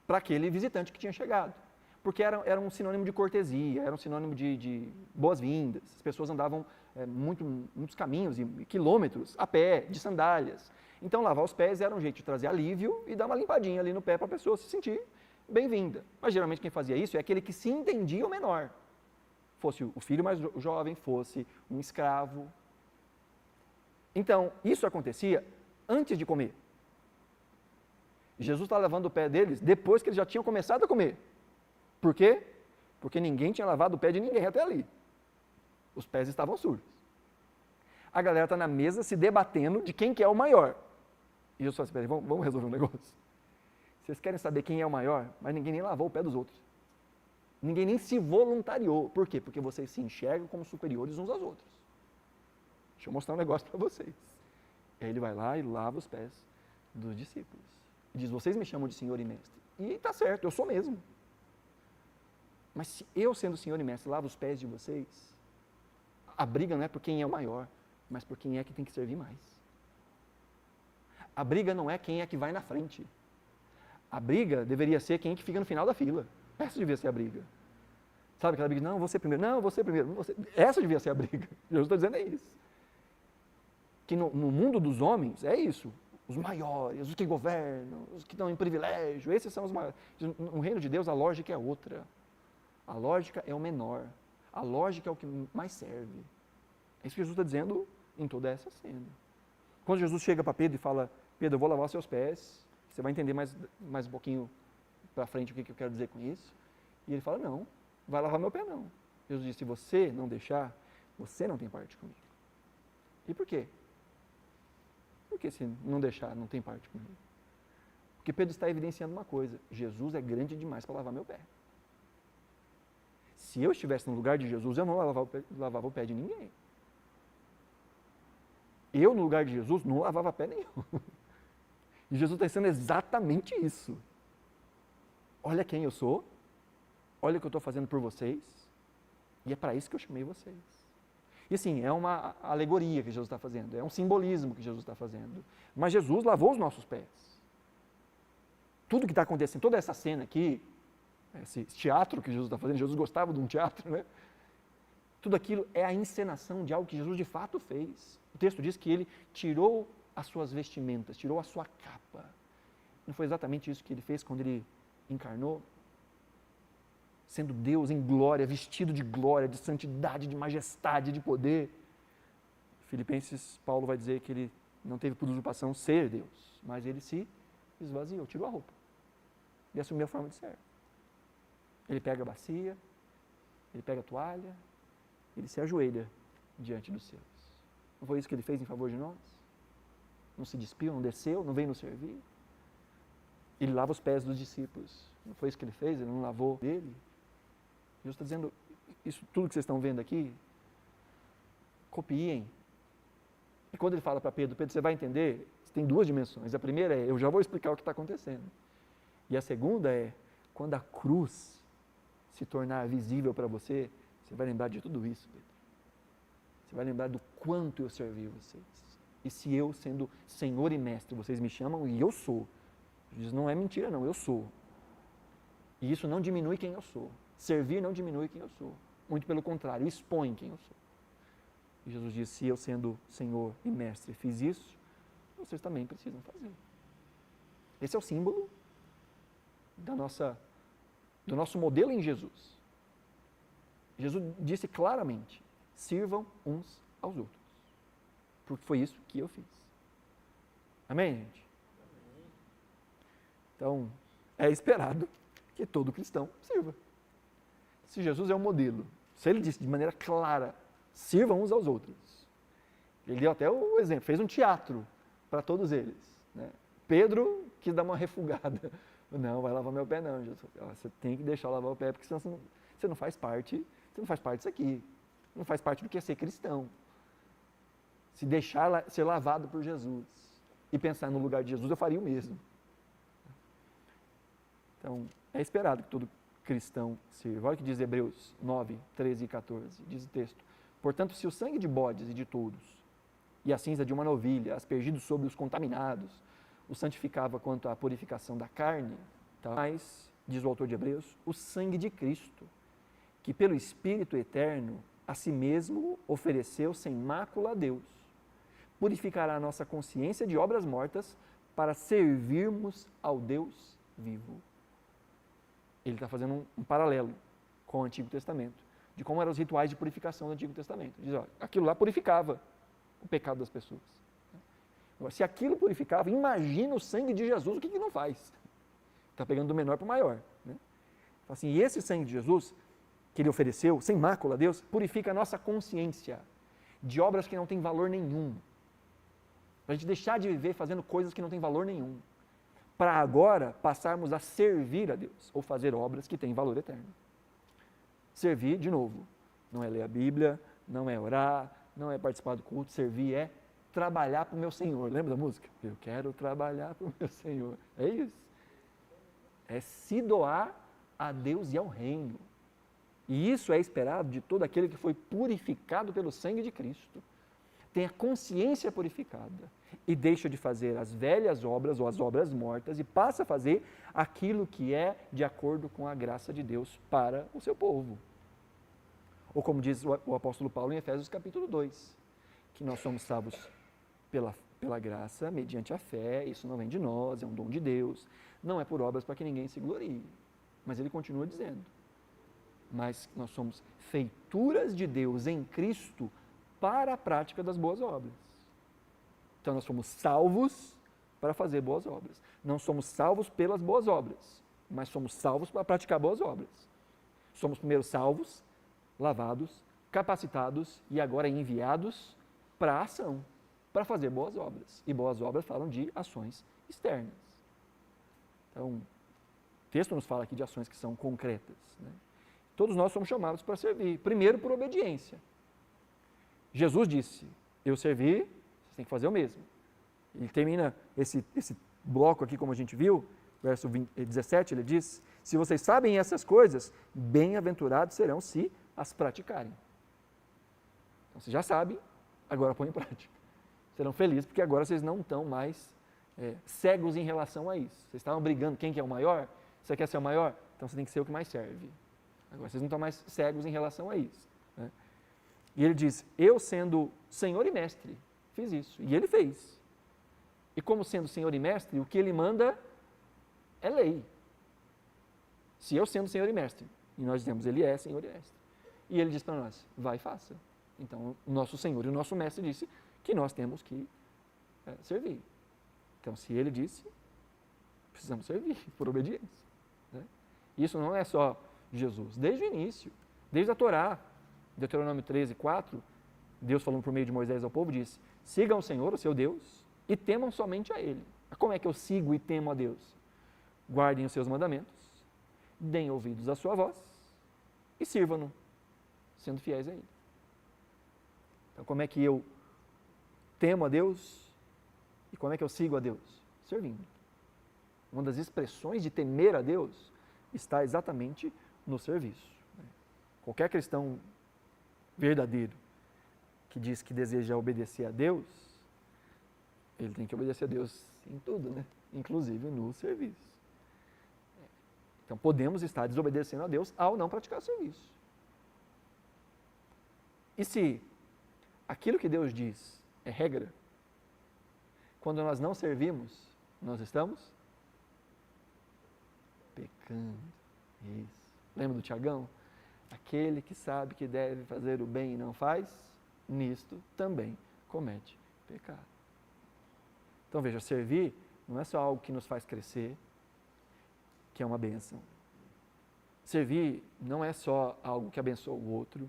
para aquele visitante que tinha chegado, porque era um sinônimo de cortesia, era um sinônimo de boas-vindas. As pessoas andavam muitos caminhos e quilômetros a pé, de sandálias. Então lavar os pés era um jeito de trazer alívio e dar uma limpadinha ali no pé para a pessoa se sentir bem-vinda. Mas geralmente quem fazia isso é aquele que se entendia o menor, fosse o filho mais jovem, fosse um escravo. Então isso acontecia antes de comer. Jesus está lavando o pé deles depois que eles já tinham começado a comer. Por quê? Porque ninguém tinha lavado o pé de ninguém até ali. Os pés estavam sujos. A galera está na mesa se debatendo de quem que é o maior. E Jesus fala assim: vamos resolver um negócio. Vocês querem saber quem é o maior? Mas ninguém nem lavou o pé dos outros. Ninguém nem se voluntariou. Por quê? Porque vocês se enxergam como superiores uns aos outros. Deixa eu mostrar um negócio para vocês. Aí ele vai lá e lava os pés dos discípulos. E diz: vocês me chamam de senhor e mestre. E está certo, eu sou mesmo. Mas se eu, sendo Senhor e Mestre, lavo os pés de vocês, a briga não é por quem é o maior, mas por quem é que tem que servir mais. A briga não é quem é que vai na frente. A briga deveria ser quem é que fica no final da fila. Essa devia ser a briga. Sabe aquela briga? Não, você primeiro. Não, você primeiro. Você... Essa devia ser a briga. Jesus está dizendo é isso. Que no mundo dos homens é isso. Os maiores, os que governam, os que estão em privilégio, esses são os maiores. No reino de Deus a lógica é outra. A lógica é o menor. A lógica é o que mais serve. É isso que Jesus está dizendo em toda essa cena. Quando Jesus chega para Pedro e fala, Pedro, eu vou lavar os seus pés, você vai entender mais um pouquinho para frente o que eu quero dizer com isso. E ele fala, não, vai lavar meu pé não. Jesus disse, se você não deixar, você não tem parte comigo. E por quê? Por que se não deixar, não tem parte comigo? Porque Pedro está evidenciando uma coisa, Jesus é grande demais para lavar meu pé. Se eu estivesse no lugar de Jesus, eu não lavava o pé de ninguém. Eu, no lugar de Jesus, não lavava pé nenhum. E Jesus está ensinando exatamente isso. Olha quem eu sou, olha o que eu estou fazendo por vocês, e é para isso que eu chamei vocês. E assim, é uma alegoria que Jesus está fazendo, é um simbolismo que Jesus está fazendo. Mas Jesus lavou os nossos pés. Tudo que está acontecendo, toda essa cena aqui, esse teatro que Jesus está fazendo, Jesus gostava de um teatro, né? Tudo aquilo é a encenação de algo que Jesus de fato fez. O texto diz que ele tirou as suas vestimentas, tirou a sua capa. Não foi exatamente isso que ele fez quando ele encarnou? Sendo Deus em glória, vestido de glória, de santidade, de majestade, de poder. Filipenses, Paulo vai dizer que ele não teve por usurpação ser Deus, mas ele se esvaziou, tirou a roupa e assumiu a forma de servo. Ele pega a bacia, ele pega a toalha, ele se ajoelha diante dos seus. Não foi isso que ele fez em favor de nós? Não se despiu, não desceu, não veio nos servir? Ele lava os pés dos discípulos. Não foi isso que ele fez? Ele não lavou dele? Jesus está dizendo, isso tudo que vocês estão vendo aqui, copiem. E quando ele fala para Pedro, Pedro, você vai entender, tem duas dimensões. A primeira é, eu já vou explicar o que está acontecendo. E a segunda é, quando a cruz se tornar visível para você, você vai lembrar de tudo isso, Pedro. Você vai lembrar do quanto eu servi vocês. E se eu, sendo Senhor e Mestre, vocês me chamam, e eu sou. Jesus diz, não é mentira não, eu sou. E isso não diminui quem eu sou. Servir não diminui quem eu sou. Muito pelo contrário, expõe quem eu sou. E Jesus diz, se eu sendo Senhor e Mestre fiz isso, vocês também precisam fazer. Esse é o símbolo do nosso modelo em Jesus. Jesus disse claramente, sirvam uns aos outros. Porque foi isso que eu fiz. Amém, gente? Então, é esperado que todo cristão sirva. Se Jesus é um modelo, se ele disse de maneira clara, sirvam uns aos outros. Ele deu até o exemplo, fez um teatro para todos eles. Né? Pedro quis dar uma refugada. Não, vai lavar meu pé não, Jesus. Você tem que deixar eu lavar o pé, porque senão você não faz parte disso aqui. Não faz parte do que é ser cristão. Se deixar ser lavado por Jesus e pensar no lugar de Jesus, eu faria o mesmo. Então, é esperado que todo cristão sirva. Olha o que diz Hebreus 9, 13 e 14. Diz o texto, portanto, se o sangue de bodes e de touros e a cinza de uma novilha, aspergidos sobre os contaminados, o santificava quanto à purificação da carne, tá? Mas, diz o autor de Hebreus, o sangue de Cristo, que pelo Espírito eterno a si mesmo ofereceu sem mácula a Deus, purificará a nossa consciência de obras mortas para servirmos ao Deus vivo. Ele está fazendo um paralelo com o Antigo Testamento, de como eram os rituais de purificação do Antigo Testamento. Diz, olha, aquilo lá purificava o pecado das pessoas. Agora, se aquilo purificava, imagina o sangue de Jesus, o que não faz? Está pegando do menor para o maior. Né? Assim, e esse sangue de Jesus, que ele ofereceu, sem mácula a Deus, purifica a nossa consciência de obras que não têm valor nenhum. Para a gente deixar de viver fazendo coisas que não têm valor nenhum. Para agora passarmos a servir a Deus, ou fazer obras que têm valor eterno. Servir, de novo, não é ler a Bíblia, não é orar, não é participar do culto, servir é trabalhar para o meu Senhor. Lembra da música? Eu quero trabalhar para o meu Senhor. É isso. É se doar a Deus e ao reino. E isso é esperado de todo aquele que foi purificado pelo sangue de Cristo. Tem a consciência purificada e deixa de fazer as velhas obras ou as obras mortas e passa a fazer aquilo que é de acordo com a graça de Deus para o seu povo. Ou como diz o apóstolo Paulo em Efésios capítulo 2, que nós somos salvos pela graça, mediante a fé, isso não vem de nós, é um dom de Deus, não é por obras para que ninguém se glorie. Mas ele continua dizendo, mas nós somos feituras de Deus em Cristo para a prática das boas obras. Então nós somos salvos para fazer boas obras. Não somos salvos pelas boas obras, mas somos salvos para praticar boas obras. Somos primeiro salvos, lavados, capacitados e agora enviados para a ação, para fazer boas obras. E boas obras falam de ações externas. Então, o texto nos fala aqui de ações que são concretas, né? Todos nós somos chamados para servir, primeiro por obediência. Jesus disse, eu servi, vocês têm que fazer o mesmo. Ele termina esse bloco aqui, como a gente viu, verso 17, ele diz, se vocês sabem essas coisas, bem-aventurados serão se as praticarem. Então, vocês já sabem, agora põem em prática. Serão felizes, porque agora vocês não estão mais cegos em relação a isso. Vocês estavam brigando quem que é o maior? Você quer ser o maior? Então você tem que ser o que mais serve. Agora vocês não estão mais cegos em relação a isso, né? E ele diz, eu sendo Senhor e Mestre, fiz isso. E ele fez. E como sendo Senhor e Mestre, o que ele manda é lei. Se eu sendo Senhor e Mestre, e nós dizemos, ele é Senhor e Mestre. E ele diz para nós, vai e faça. Então, o nosso Senhor e o nosso Mestre disse que nós temos que servir. Então, se ele disse, precisamos servir por obediência, né? Isso não é só Jesus. Desde o início, desde a Torá, Deuteronômio 13, 4, Deus falando por meio de Moisés ao povo, disse, sigam o Senhor, o seu Deus, e temam somente a Ele. Como é que eu sigo e temo a Deus? Guardem os seus mandamentos, deem ouvidos à sua voz e sirvam-no, sendo fiéis a Ele. Então, como é que eu temo a Deus e como é que eu sigo a Deus? Servindo. Uma das expressões de temer a Deus está exatamente no serviço. Qualquer cristão verdadeiro que diz que deseja obedecer a Deus, ele tem que obedecer a Deus em tudo, né? Inclusive no serviço. Então, podemos estar desobedecendo a Deus ao não praticar o serviço. E se aquilo que Deus diz é regra, quando nós não servimos, nós estamos pecando. Isso. Lembra do Tiagão? Aquele que sabe que deve fazer o bem e não faz, nisto também comete pecado. Então veja, servir não é só algo que nos faz crescer, que é uma bênção. Servir não é só algo que abençoa o outro.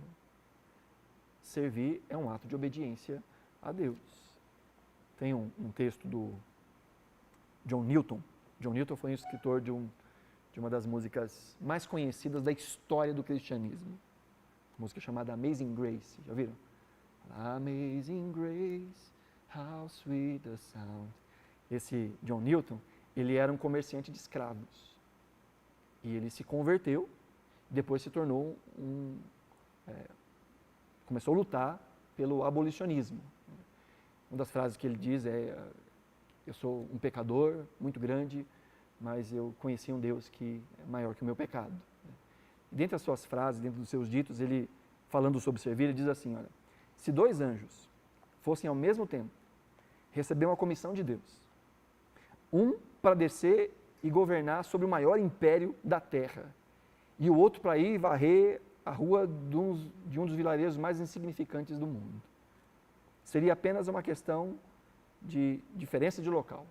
Servir é um ato de obediência a Deus. Tem um texto do John Newton. John Newton foi um escritor de uma das músicas mais conhecidas da história do cristianismo. Uma música chamada Amazing Grace. Já viram? Amazing Grace, how sweet the sound. Esse John Newton, ele era um comerciante de escravos. E ele se converteu, depois se tornou começou a lutar pelo abolicionismo. Uma das frases que ele diz é, eu sou um pecador muito grande, mas eu conheci um Deus que é maior que o meu pecado. E dentre as suas frases, dentro dos seus ditos, ele, falando sobre servir, ele diz assim, olha, se 2 anjos fossem ao mesmo tempo receber uma comissão de Deus, um para descer e governar sobre o maior império da terra, e o outro para ir varrer a rua de um dos vilarejos mais insignificantes do mundo. Seria apenas uma questão de diferença de local.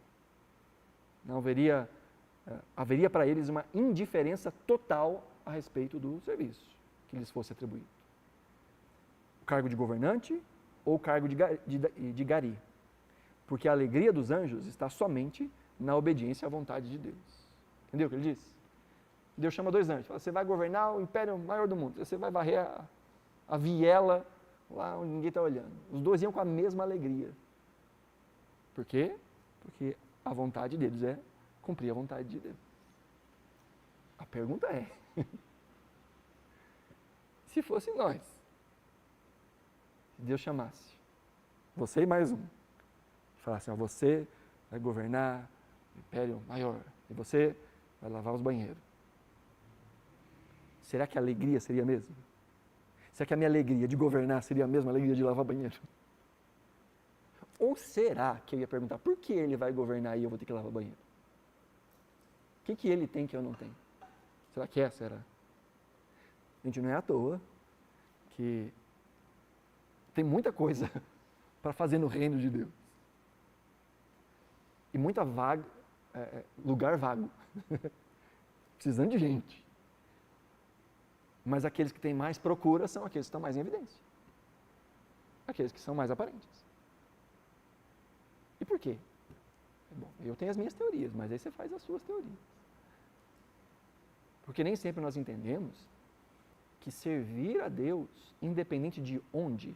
Não haveria para eles uma indiferença total a respeito do serviço que lhes fosse atribuído. O cargo de governante ou o cargo de gari. Porque a alegria dos anjos está somente na obediência à vontade de Deus. Entendeu o que ele disse? Deus chama 2 anjos. Fala, você vai governar o império maior do mundo. Você vai varrer a viela lá onde ninguém está olhando. Os 2 iam com a mesma alegria. Por quê? Porque a vontade deles é cumprir a vontade de Deus. A pergunta é, se fosse nós. Se Deus chamasse você e mais um, falasse, ó, você vai governar o império maior e você vai lavar os banheiros. Será que a alegria seria a mesma? Será que a minha alegria de governar seria a mesma alegria de lavar banheiro? Ou será que eu ia perguntar, por que ele vai governar e eu vou ter que lavar banheiro? O que ele tem que eu não tenho? Será que essa era? Gente, não é à toa que tem muita coisa para fazer no reino de Deus. E muita lugar vago. Precisando de gente. Mas aqueles que têm mais procura são aqueles que estão mais em evidência. Aqueles que são mais aparentes. E por quê? Bom, eu tenho as minhas teorias, mas aí você faz as suas teorias. Porque nem sempre nós entendemos que servir a Deus, independente de onde,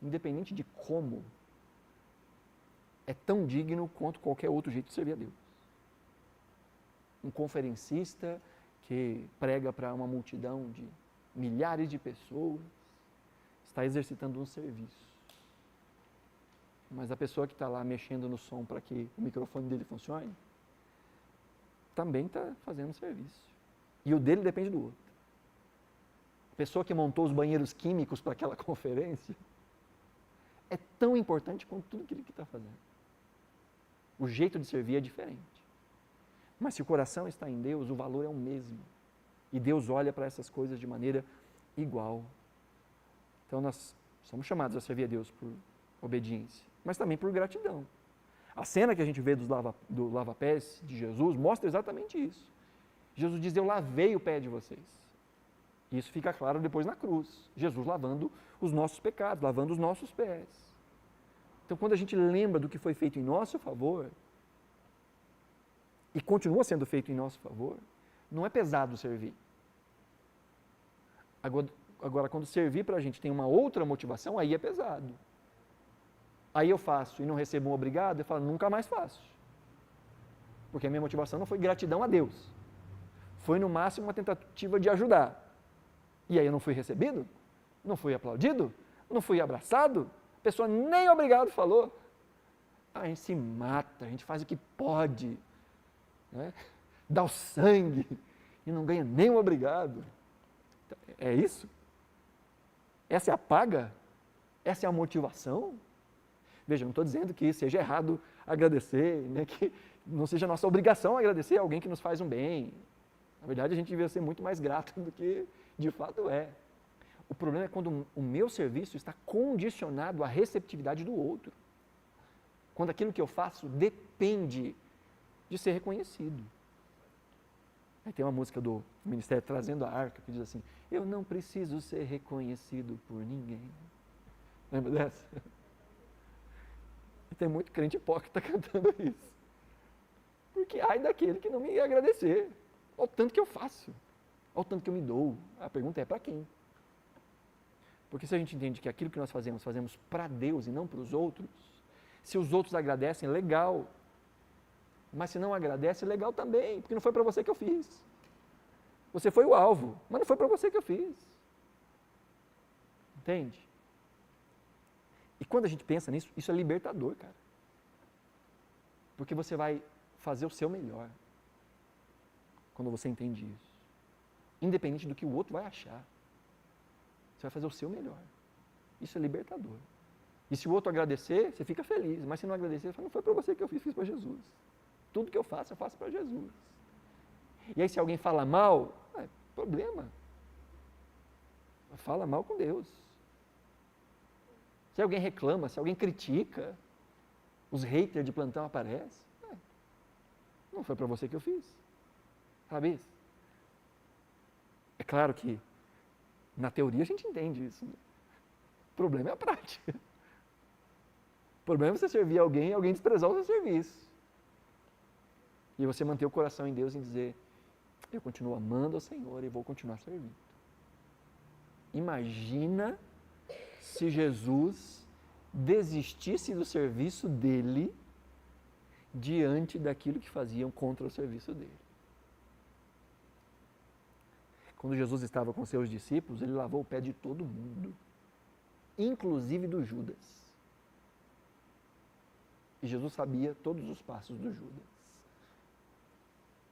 independente de como, é tão digno quanto qualquer outro jeito de servir a Deus. Um conferencista que prega para uma multidão de milhares de pessoas está exercitando um serviço. Mas a pessoa que está lá mexendo no som para que o microfone dele funcione, também está fazendo um serviço. E o dele depende do outro. A pessoa que montou os banheiros químicos para aquela conferência é tão importante quanto tudo aquilo que está fazendo. O jeito de servir é diferente. Mas se o coração está em Deus, o valor é o mesmo. E Deus olha para essas coisas de maneira igual. Então nós somos chamados a servir a Deus por obediência, mas também por gratidão. A cena que a gente vê do lava-pés de Jesus mostra exatamente isso. Jesus diz, eu lavei o pé de vocês. E isso fica claro depois na cruz. Jesus lavando os nossos pecados, lavando os nossos pés. Então, quando a gente lembra do que foi feito em nosso favor, e continua sendo feito em nosso favor, não é pesado servir. Agora, quando servir para a gente tem uma outra motivação, aí é pesado. Aí eu faço e não recebo um obrigado, eu falo, nunca mais faço. Porque a minha motivação não foi gratidão a Deus. Foi no máximo uma tentativa de ajudar. E aí eu não fui recebido, não fui aplaudido, não fui abraçado, a pessoa nem obrigado falou. A gente se mata, a gente faz o que pode, né? Dá o sangue e não ganha nem um obrigado. É isso? Essa é a paga? Essa é a motivação? Veja, não estou dizendo que seja errado agradecer, né? Que não seja nossa obrigação agradecer alguém que nos faz um bem. Na verdade, a gente devia ser muito mais grato do que de fato é. O problema é quando o meu serviço está condicionado à receptividade do outro. Quando aquilo que eu faço depende de ser reconhecido. Aí tem uma música do Ministério Trazendo a Arca que diz assim, eu não preciso ser reconhecido por ninguém. Lembra dessa? E tem muito crente hipócrita cantando isso. Porque ai daquele que não me agradecer. Olha o tanto que eu faço. Olha o tanto que eu me dou. A pergunta é para quem? Porque se a gente entende que aquilo que nós fazemos para Deus e não para os outros, se os outros agradecem, legal. Mas se não agradece, legal também, porque não foi para você que eu fiz. Você foi o alvo, mas não foi para você que eu fiz. Entende? E quando a gente pensa nisso, isso é libertador, cara. Porque você vai fazer o seu melhor quando você entende isso. Independente do que o outro vai achar. Você vai fazer o seu melhor. Isso é libertador. E se o outro agradecer, você fica feliz. Mas se não agradecer, você fala, não foi para você que eu fiz para Jesus. Tudo que eu faço para Jesus. E aí se alguém fala mal, é problema. Fala mal com Deus. Se alguém reclama, se alguém critica, os haters de plantão aparecem, não foi para você que eu fiz. Sabe isso? É claro que na teoria a gente entende isso. O problema é a prática. O problema é você servir alguém e alguém desprezar o seu serviço. E você manter o coração em Deus e dizer, eu continuo amando ao Senhor e vou continuar servindo. Imagina se Jesus desistisse do serviço dele diante daquilo que faziam contra o serviço dele. Quando Jesus estava com seus discípulos, ele lavou o pé de todo mundo, inclusive do Judas. E Jesus sabia todos os passos do Judas.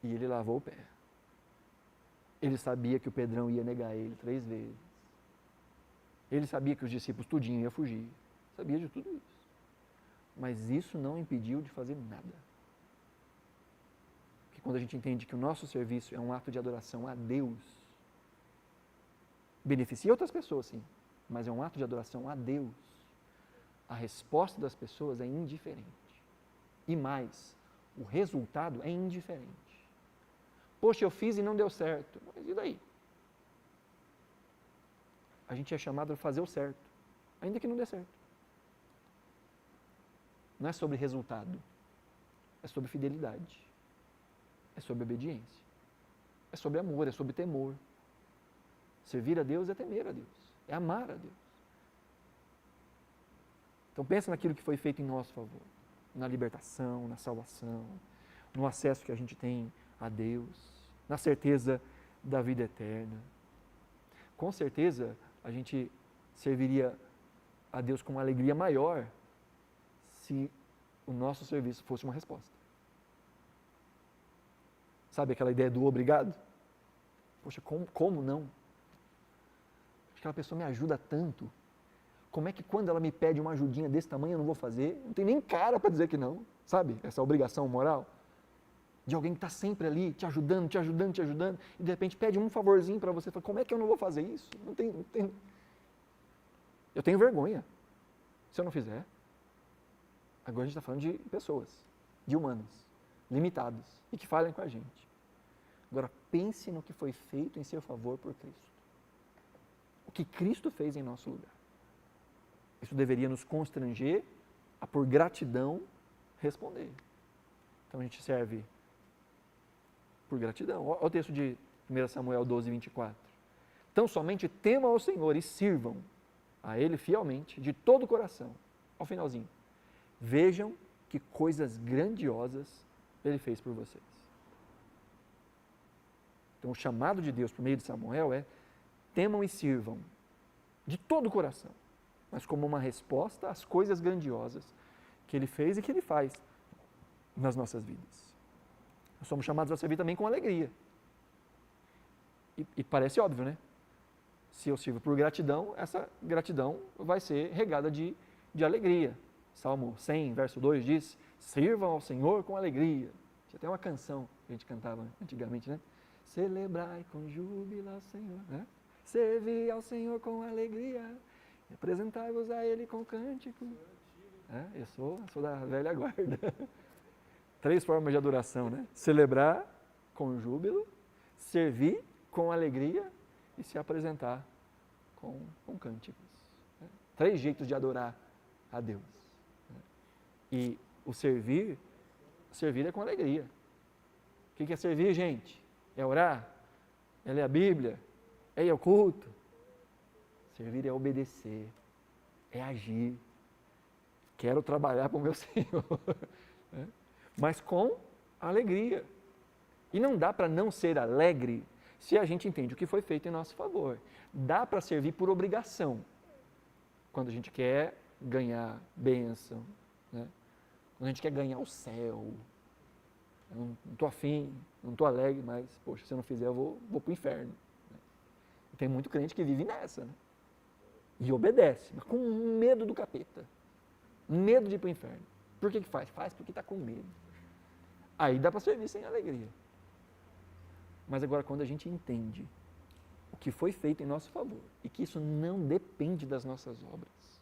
E ele lavou o pé. Ele sabia que o Pedrão ia negar ele 3 vezes. Ele sabia que os discípulos tudinho iam fugir. Sabia de tudo isso. Mas isso não impediu de fazer nada. Porque quando a gente entende que o nosso serviço é um ato de adoração a Deus, beneficia outras pessoas, sim, mas é um ato de adoração a Deus, a resposta das pessoas é indiferente. E mais, o resultado é indiferente. Poxa, eu fiz e não deu certo. Mas e daí? A gente é chamado a fazer o certo, ainda que não dê certo. Não é sobre resultado, é sobre fidelidade, é sobre obediência, é sobre amor, é sobre temor. Servir a Deus é temer a Deus, é amar a Deus. Então pensa naquilo que foi feito em nosso favor, na libertação, na salvação, no acesso que a gente tem a Deus, na certeza da vida eterna. Com certeza a gente serviria a Deus com uma alegria maior se o nosso serviço fosse uma resposta. Sabe aquela ideia do obrigado? Poxa, como não? Aquela pessoa me ajuda tanto. Como é que quando ela me pede uma ajudinha desse tamanho eu não vou fazer? Não tem nem cara para dizer que não. Sabe? Essa obrigação moral. De alguém que está sempre ali, te ajudando, e de repente pede um favorzinho para você. Fala, como é que eu não vou fazer isso? Não tem. Eu tenho vergonha se eu não fizer. Agora a gente está falando de pessoas, de humanos, limitados, e que falem com a gente. Agora pense no que foi feito em seu favor por Cristo. O que Cristo fez em nosso lugar. Isso deveria nos constranger a, por gratidão, responder. Então a gente serve por gratidão. Olha o texto de 1 Samuel 12, 24. Então somente temam ao Senhor e sirvam a Ele fielmente, de todo o coração. Ao finalzinho. Vejam que coisas grandiosas Ele fez por vocês. Então o chamado de Deus por meio de Samuel é temam e sirvam de todo o coração, mas como uma resposta às coisas grandiosas que Ele fez e que Ele faz nas nossas vidas. Nós somos chamados a servir também com alegria. E parece óbvio, né? Se eu sirvo por gratidão, essa gratidão vai ser regada de alegria. Salmo 100, verso 2 diz, sirvam ao Senhor com alegria. Tinha até uma canção que a gente cantava antigamente, né? Celebrai com júbilo ao Senhor, né? Servi ao Senhor com alegria, apresentai-vos a Ele com cântico. Eu sou da velha guarda. 3 formas de adoração, né? Celebrar com júbilo, servir com alegria e se apresentar com cânticos. 3 jeitos de adorar a Deus. E o servir é com alegria. O que é servir, gente? É orar? É ler a Bíblia? É ir ao culto? Servir é obedecer, é agir. Quero trabalhar para o meu Senhor. Mas com alegria. E não dá para não ser alegre se a gente entende o que foi feito em nosso favor. Dá para servir por obrigação. Quando a gente quer ganhar bênção, né? Quando a gente quer ganhar o céu. Eu não estou afim, não estou alegre, mas, poxa, se eu não fizer eu vou para o inferno. E tem muito crente que vive nessa, né? E obedece, mas com medo do capeta. Medo de ir para o inferno. Por que faz? Faz porque está com medo. Aí dá para servir sem alegria. Mas agora, quando a gente entende o que foi feito em nosso favor e que isso não depende das nossas obras,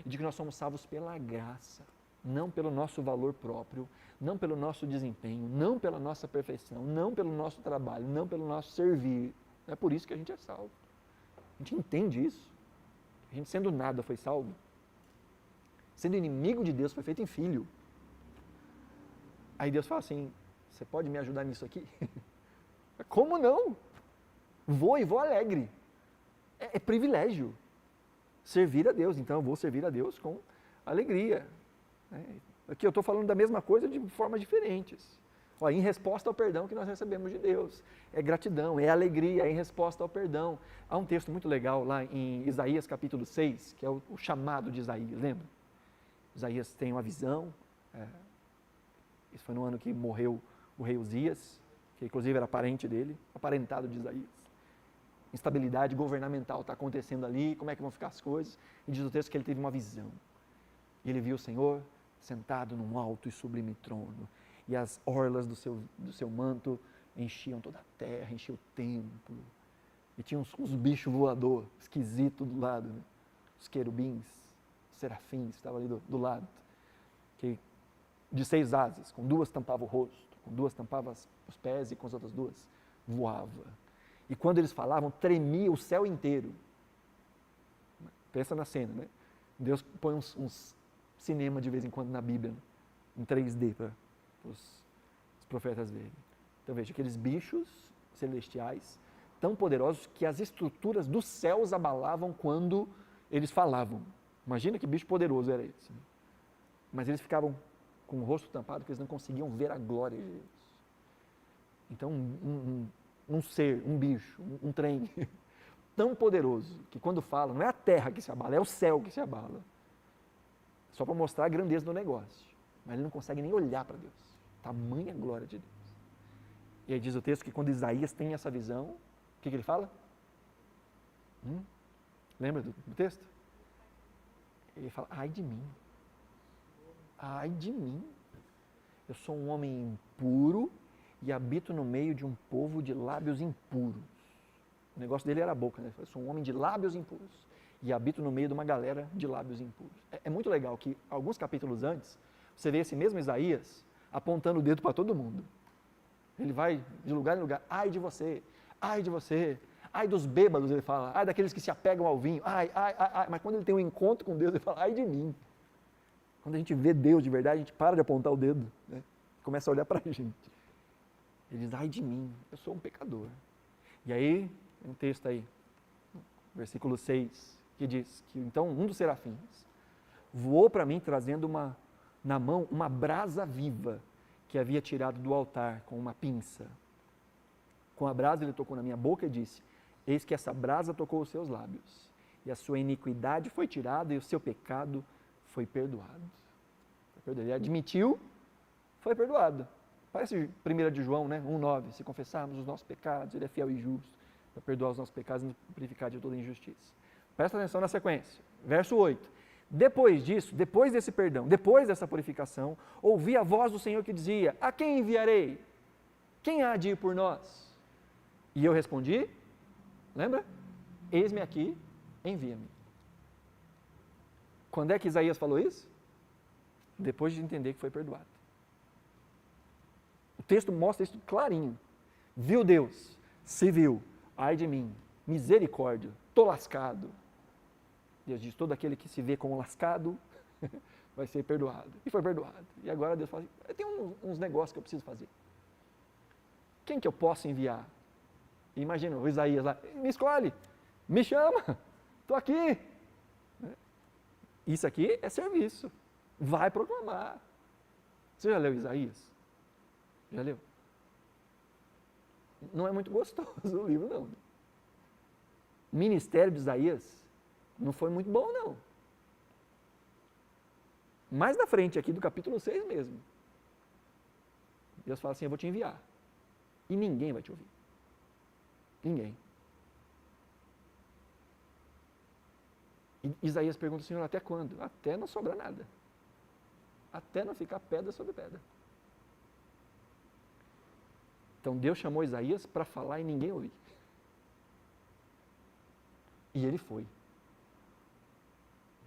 e de que nós somos salvos pela graça, não pelo nosso valor próprio, não pelo nosso desempenho, não pela nossa perfeição, não pelo nosso trabalho, não pelo nosso servir. É por isso que a gente é salvo. A gente entende isso. A gente, sendo nada, foi salvo. Sendo inimigo de Deus, foi feito em filho. Aí Deus fala assim, você pode me ajudar nisso aqui? Como não? Vou alegre. É privilégio servir a Deus, então eu vou servir a Deus com alegria. Aqui eu estou falando da mesma coisa de formas diferentes. Olha, em resposta ao perdão que nós recebemos de Deus. É gratidão, é alegria, é em resposta ao perdão. Há um texto muito legal lá em Isaías capítulo 6, que é o chamado de Isaías, lembra? Isaías tem uma visão, isso foi no ano que morreu o rei Uzias, que inclusive era parente dele, aparentado de Isaías. Instabilidade governamental está acontecendo ali, como é que vão ficar as coisas? E diz o texto que ele teve uma visão. E ele viu o Senhor sentado num alto e sublime trono, e as orlas do seu manto enchiam toda a terra, enchiam o templo. E tinha uns bichos voadores, esquisitos do lado, né? Os querubins, os serafins, estavam ali do lado. Que, de 6 asas, com 2 tampava o rosto, com 2 tampava os pés e com as outras 2 voava. E quando eles falavam, tremia o céu inteiro. Pensa na cena, né? Deus põe uns cinema de vez em quando na Bíblia, né? Em 3D para os profetas verem. Então veja, aqueles bichos celestiais tão poderosos que as estruturas dos céus abalavam quando eles falavam. Imagina que bicho poderoso era esse. Né? Mas eles ficavam com o rosto tampado porque eles não conseguiam ver a glória de Deus. Então um ser, um bicho, um trem tão poderoso que quando fala, não é a terra que se abala, é o céu que se abala. Só para mostrar a grandeza do negócio. Mas ele não consegue nem olhar para Deus. Tamanha glória de Deus. E aí diz o texto que quando Isaías tem essa visão, o que ele fala? Lembra do texto? Ele fala, ai de mim. Ai de mim. Eu sou um homem impuro e habito no meio de um povo de lábios impuros. O negócio dele era a boca, né? Eu sou um homem de lábios impuros e habito no meio de uma galera de lábios impuros. É muito legal que alguns capítulos antes, você vê esse mesmo Isaías apontando o dedo para todo mundo. Ele vai de lugar em lugar, ai de você, ai dos bêbados, ele fala, ai daqueles que se apegam ao vinho, ai. Mas quando ele tem um encontro com Deus, ele fala, ai de mim. Quando a gente vê Deus de verdade, a gente para de apontar o dedo, né? Começa a olhar para a gente. Ele diz, ai de mim, eu sou um pecador. E aí, tem um texto aí, versículo 6, que diz que então um dos serafins voou para mim trazendo na mão uma brasa viva que havia tirado do altar com uma pinça. Com a brasa ele tocou na minha boca e disse, eis que essa brasa tocou os seus lábios, e a sua iniquidade foi tirada e o seu pecado foi perdoado. Ele admitiu, foi perdoado. Parece 1 de João, né? 1,9, se confessarmos os nossos pecados, ele é fiel e justo para perdoar os nossos pecados e nos purificar de toda injustiça. Presta atenção na sequência. Verso 8. Depois disso, depois desse perdão, depois dessa purificação, ouvi a voz do Senhor que dizia, a quem enviarei? Quem há de ir por nós? E eu respondi, lembra? Eis-me aqui, envia-me. Quando é que Isaías falou isso? Depois de entender que foi perdoado. O texto mostra isso clarinho. Viu Deus, se viu, ai de mim, misericórdia, estou lascado. Deus diz, todo aquele que se vê como lascado vai ser perdoado. E foi perdoado. E agora Deus fala assim, eu tenho uns negócios que eu preciso fazer. Quem que eu posso enviar? E imagina o Isaías lá, me escolhe, me chama, estou aqui. Isso aqui é serviço. Vai proclamar. Você já leu Isaías? Já leu? Não é muito gostoso o livro, não. O ministério de Isaías não foi muito bom, não. Mais na frente aqui do capítulo 6 mesmo. Deus fala assim, eu vou te enviar. E ninguém vai te ouvir. Ninguém. E Isaías pergunta ao Senhor, até quando? Até não sobrar nada. Até não ficar pedra sobre pedra. Então Deus chamou Isaías para falar e ninguém ouvir. E ele foi.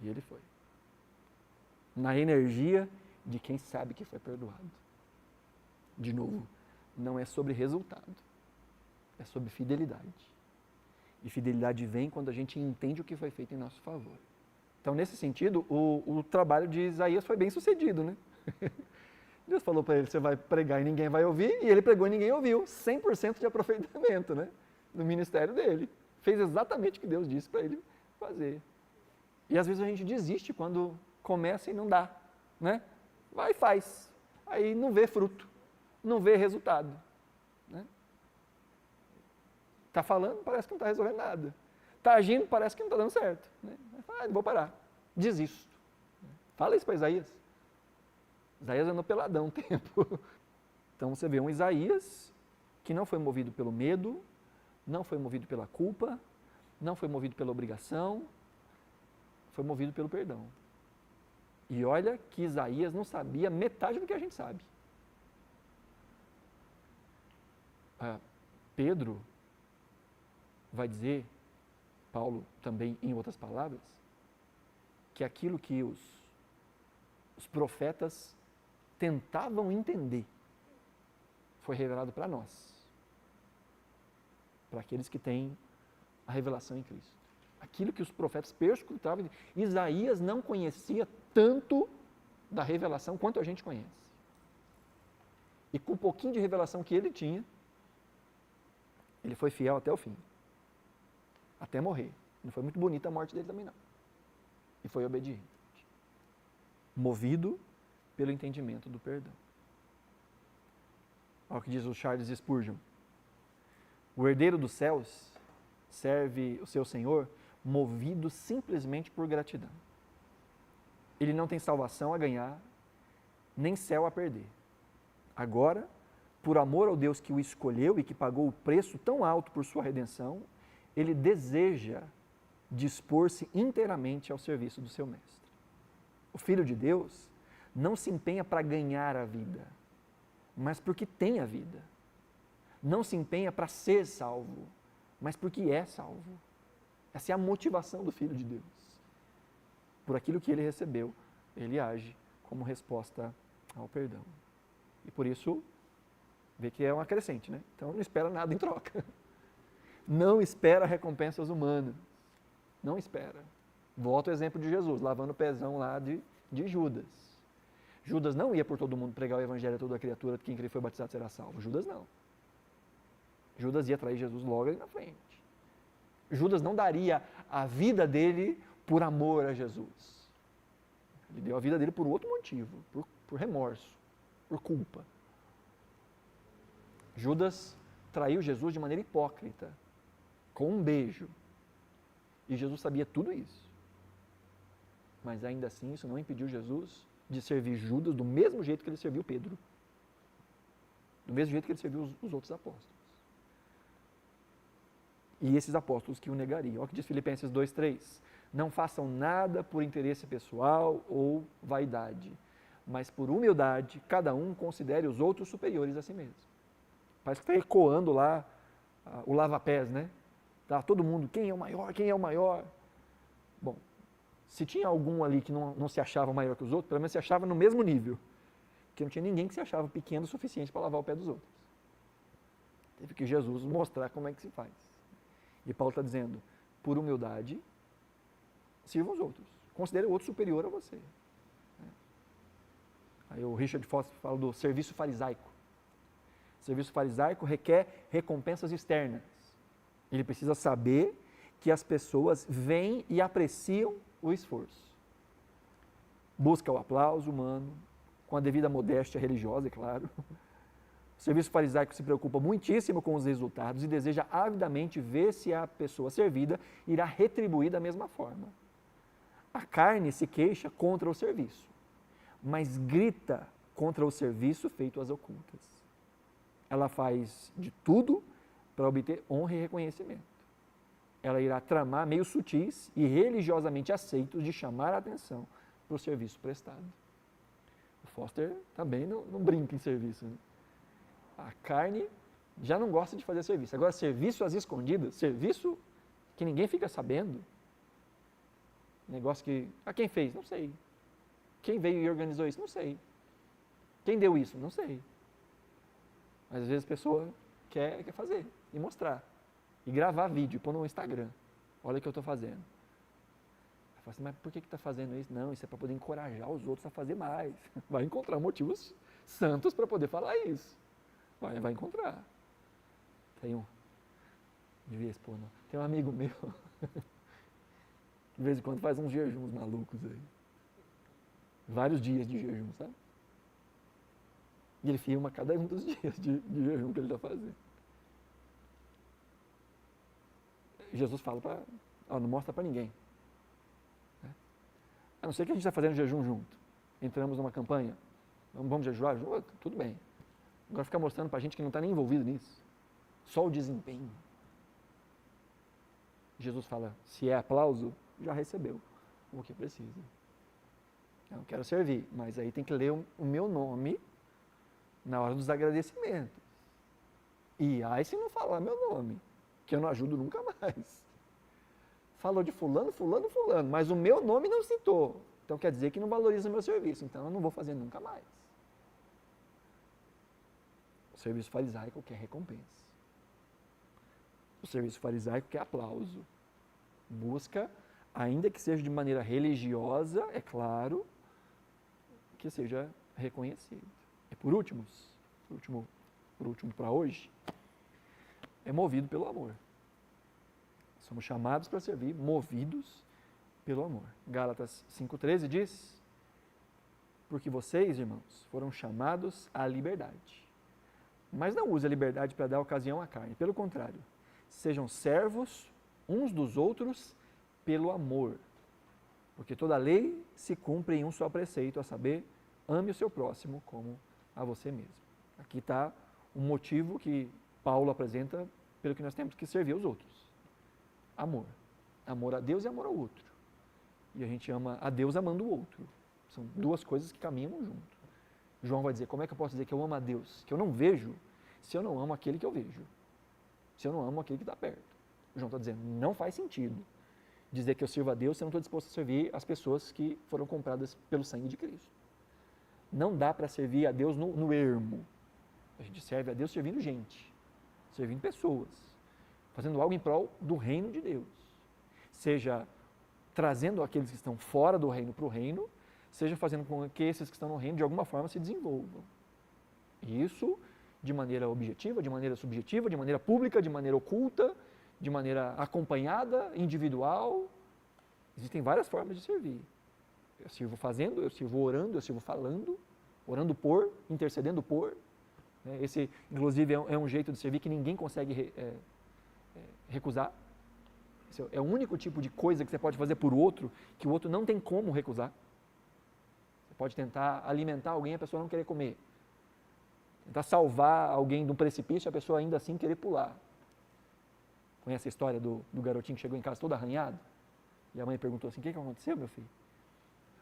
E ele foi. Na energia de quem sabe que foi perdoado. De novo, não é sobre resultado. É sobre fidelidade. E fidelidade vem quando a gente entende o que foi feito em nosso favor. Então, nesse sentido, o trabalho de Isaías foi bem sucedido, né? Deus falou para ele, você vai pregar e ninguém vai ouvir, e ele pregou e ninguém ouviu. 100% de aproveitamento, né? No ministério dele. Fez exatamente o que Deus disse para ele fazer. E às vezes a gente desiste quando começa e não dá, né? Vai e faz. Aí não vê fruto. não vê resultado. Né? Está falando, parece que não está resolvendo nada. Está agindo, parece que não está dando certo. Né? Vou parar, desisto. Fala isso para Isaías. Isaías andou peladão um tempo. Então você vê um Isaías que não foi movido pelo medo, não foi movido pela culpa, não foi movido pela obrigação, foi movido pelo perdão. E olha que Isaías não sabia metade do que a gente sabe. Pedro vai dizer, Paulo também em outras palavras, que aquilo que os profetas tentavam entender foi revelado para nós, para aqueles que têm a revelação em Cristo. Aquilo que os profetas perscrutavam, Isaías não conhecia tanto da revelação quanto a gente conhece. E com um pouquinho de revelação que ele tinha, ele foi fiel até o fim, até morrer. Não foi muito bonita a morte dele também não. E foi obediente, movido pelo entendimento do perdão. Olha o que diz o Charles Spurgeon. O herdeiro dos céus serve o seu Senhor movido simplesmente por gratidão. Ele não tem salvação a ganhar, nem céu a perder. Agora, por amor ao Deus que o escolheu e que pagou o preço tão alto por sua redenção, ele deseja dispor-se inteiramente ao serviço do seu mestre. O Filho de Deus não se empenha para ganhar a vida, mas porque tem a vida. Não se empenha para ser salvo, mas porque é salvo. Essa é a motivação do Filho de Deus. Por aquilo que ele recebeu, ele age como resposta ao perdão. E por isso, vê que é uma crescente, né? Então não espera nada em troca. Não espera recompensas humanas. Não espera. Volta ao exemplo de Jesus, lavando o pezão lá de Judas. Judas não ia por todo mundo pregar o evangelho a toda a criatura, quem crer foi batizado será salvo. Judas não. Judas ia trair Jesus logo ali na frente. Judas não daria a vida dele por amor a Jesus. Ele deu a vida dele por outro motivo, por remorso, por culpa. Judas traiu Jesus de maneira hipócrita, com um beijo. E Jesus sabia tudo isso. Mas ainda assim, isso não impediu Jesus de servir Judas do mesmo jeito que ele serviu Pedro. Do mesmo jeito que ele serviu os outros apóstolos. E esses apóstolos que o negariam. Olha o que diz Filipenses 2:3. Não façam nada por interesse pessoal ou vaidade, mas por humildade, cada um considere os outros superiores a si mesmo. Parece que está ecoando lá o lava-pés, né? Tá, todo mundo, quem é o maior, quem é o maior? Bom, se tinha algum ali que não se achava maior que os outros, pelo menos se achava no mesmo nível. Porque não tinha ninguém que se achava pequeno o suficiente para lavar o pé dos outros. Teve que Jesus mostrar como é que se faz. E Paulo está dizendo, por humildade, sirva os outros. Considere o outro superior a você. Aí o Richard Foster fala do serviço farisaico. O serviço farisaico requer recompensas externas. Ele precisa saber que as pessoas veem e apreciam o esforço. Busca o aplauso humano, com a devida modéstia religiosa, é claro. O serviço farisaico se preocupa muitíssimo com os resultados e deseja avidamente ver se a pessoa servida irá retribuir da mesma forma. A carne se queixa contra o serviço, mas grita contra o serviço feito às ocultas. Ela faz de tudo para obter honra e reconhecimento. Ela irá tramar meios sutis e religiosamente aceitos de chamar a atenção para o serviço prestado. O Foster também não brinca em serviço, né? A carne já não gosta de fazer serviço. Agora, serviço às escondidas, serviço que ninguém fica sabendo, negócio que... quem fez? Não sei. Quem veio e organizou isso? Não sei. Quem deu isso? Não sei. Mas às vezes a pessoa quer fazer e mostrar. E gravar vídeo, pôr no Instagram. Olha o que eu estou fazendo. Eu falo assim, mas por que está fazendo isso? Não, isso é para poder encorajar os outros a fazer mais. Vai encontrar motivos santos para poder falar isso. Vai encontrar. Devia expor, não. Tem um amigo meu, de vez em quando faz uns jejuns malucos aí. Vários dias de jejum, sabe? E ele filma cada um dos dias de jejum que ele está fazendo. Jesus fala para, não mostra para ninguém. A não ser que a gente está fazendo jejum junto. Entramos numa campanha, vamos jejuar? Tudo bem. Agora ficar mostrando para a gente que não está nem envolvido nisso. Só o desempenho. Jesus fala, se é aplauso, já recebeu o que precisa. Eu quero servir, mas aí tem que ler o meu nome na hora dos agradecimentos. E aí se não falar meu nome, que eu não ajudo nunca mais. Falou de fulano, fulano, fulano, mas o meu nome não citou. Então quer dizer que não valoriza o meu serviço, então eu não vou fazer nunca mais. O serviço farisaico quer recompensa. O serviço farisaico quer aplauso. Busca, ainda que seja de maneira religiosa, é claro, que seja reconhecido. E por último para hoje, é movido pelo amor. Somos chamados para servir, movidos pelo amor. Gálatas 5,13 diz, porque vocês, irmãos, foram chamados à liberdade. Mas não use a liberdade para dar ocasião à carne. Pelo contrário, sejam servos uns dos outros pelo amor. Porque toda a lei se cumpre em um só preceito, a saber, ame o seu próximo como a você mesmo. Aqui está o motivo que Paulo apresenta pelo que nós temos que servir aos outros. Amor. Amor a Deus e amor ao outro. E a gente ama a Deus amando o outro. São duas coisas que caminham junto. João vai dizer, como é que eu posso dizer que eu amo a Deus, que eu não vejo, se eu não amo aquele que eu vejo? Se eu não amo aquele que está perto. João está dizendo, não faz sentido dizer que eu sirvo a Deus se eu não estou disposto a servir as pessoas que foram compradas pelo sangue de Cristo. Não dá para servir a Deus no ermo. A gente serve a Deus servindo gente, servindo pessoas, fazendo algo em prol do reino de Deus. Seja trazendo aqueles que estão fora do reino para o reino, seja fazendo com que esses que estão no reino de alguma forma se desenvolvam. E isso de maneira objetiva, de maneira subjetiva, de maneira pública, de maneira oculta, de maneira acompanhada, individual. Existem várias formas de servir. Eu sirvo fazendo, eu sirvo orando, eu sirvo falando, orando por, intercedendo por. Esse, inclusive, é um jeito de servir que ninguém consegue recusar. Esse é o único tipo de coisa que você pode fazer por outro, que o outro não tem como recusar. Você pode tentar alimentar alguém e a pessoa não querer comer. Tentar salvar alguém de um precipício e a pessoa ainda assim querer pular. Conhece a história do garotinho que chegou em casa todo arranhado? E a mãe perguntou assim, o que aconteceu, meu filho?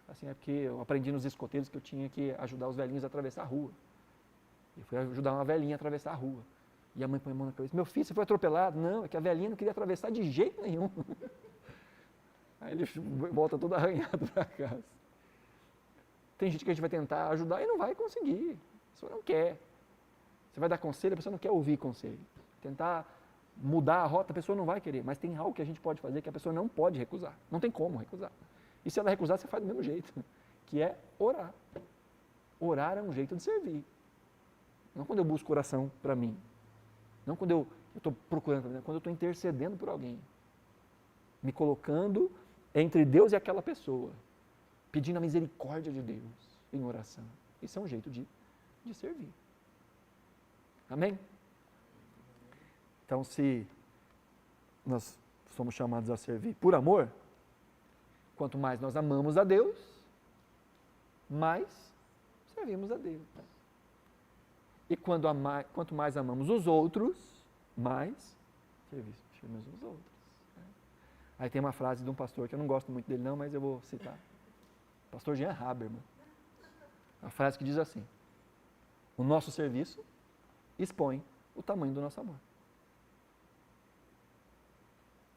Assim, é porque eu aprendi nos escoteiros que eu tinha que ajudar os velhinhos a atravessar a rua. Eu fui ajudar uma velhinha a atravessar a rua. E a mãe põe a mão na cabeça, meu filho, você foi atropelado? Não, é que a velhinha não queria atravessar de jeito nenhum. Aí ele volta todo arranhado para casa. Tem gente que a gente vai tentar ajudar e não vai conseguir. A pessoa não quer. Você vai dar conselho, a pessoa não quer ouvir conselho. Tentar mudar a rota, a pessoa não vai querer. Mas tem algo que a gente pode fazer que a pessoa não pode recusar. Não tem como recusar. E se ela recusar, você faz do mesmo jeito. Que é orar. Orar é um jeito de servir. Não quando eu busco oração para mim. Não quando eu estou procurando, quando eu estou intercedendo por alguém. Me colocando entre Deus e aquela pessoa. Pedindo a misericórdia de Deus em oração. Isso é um jeito de servir. Amém? Então, se nós somos chamados a servir por amor, quanto mais nós amamos a Deus, mais servimos a Deus. E quanto mais amamos os outros, mais servimos os outros. Aí tem uma frase de um pastor, que eu não gosto muito dele não, mas eu vou citar. Pastor Jean Habermas. A frase que diz assim, o nosso serviço expõe o tamanho do nosso amor.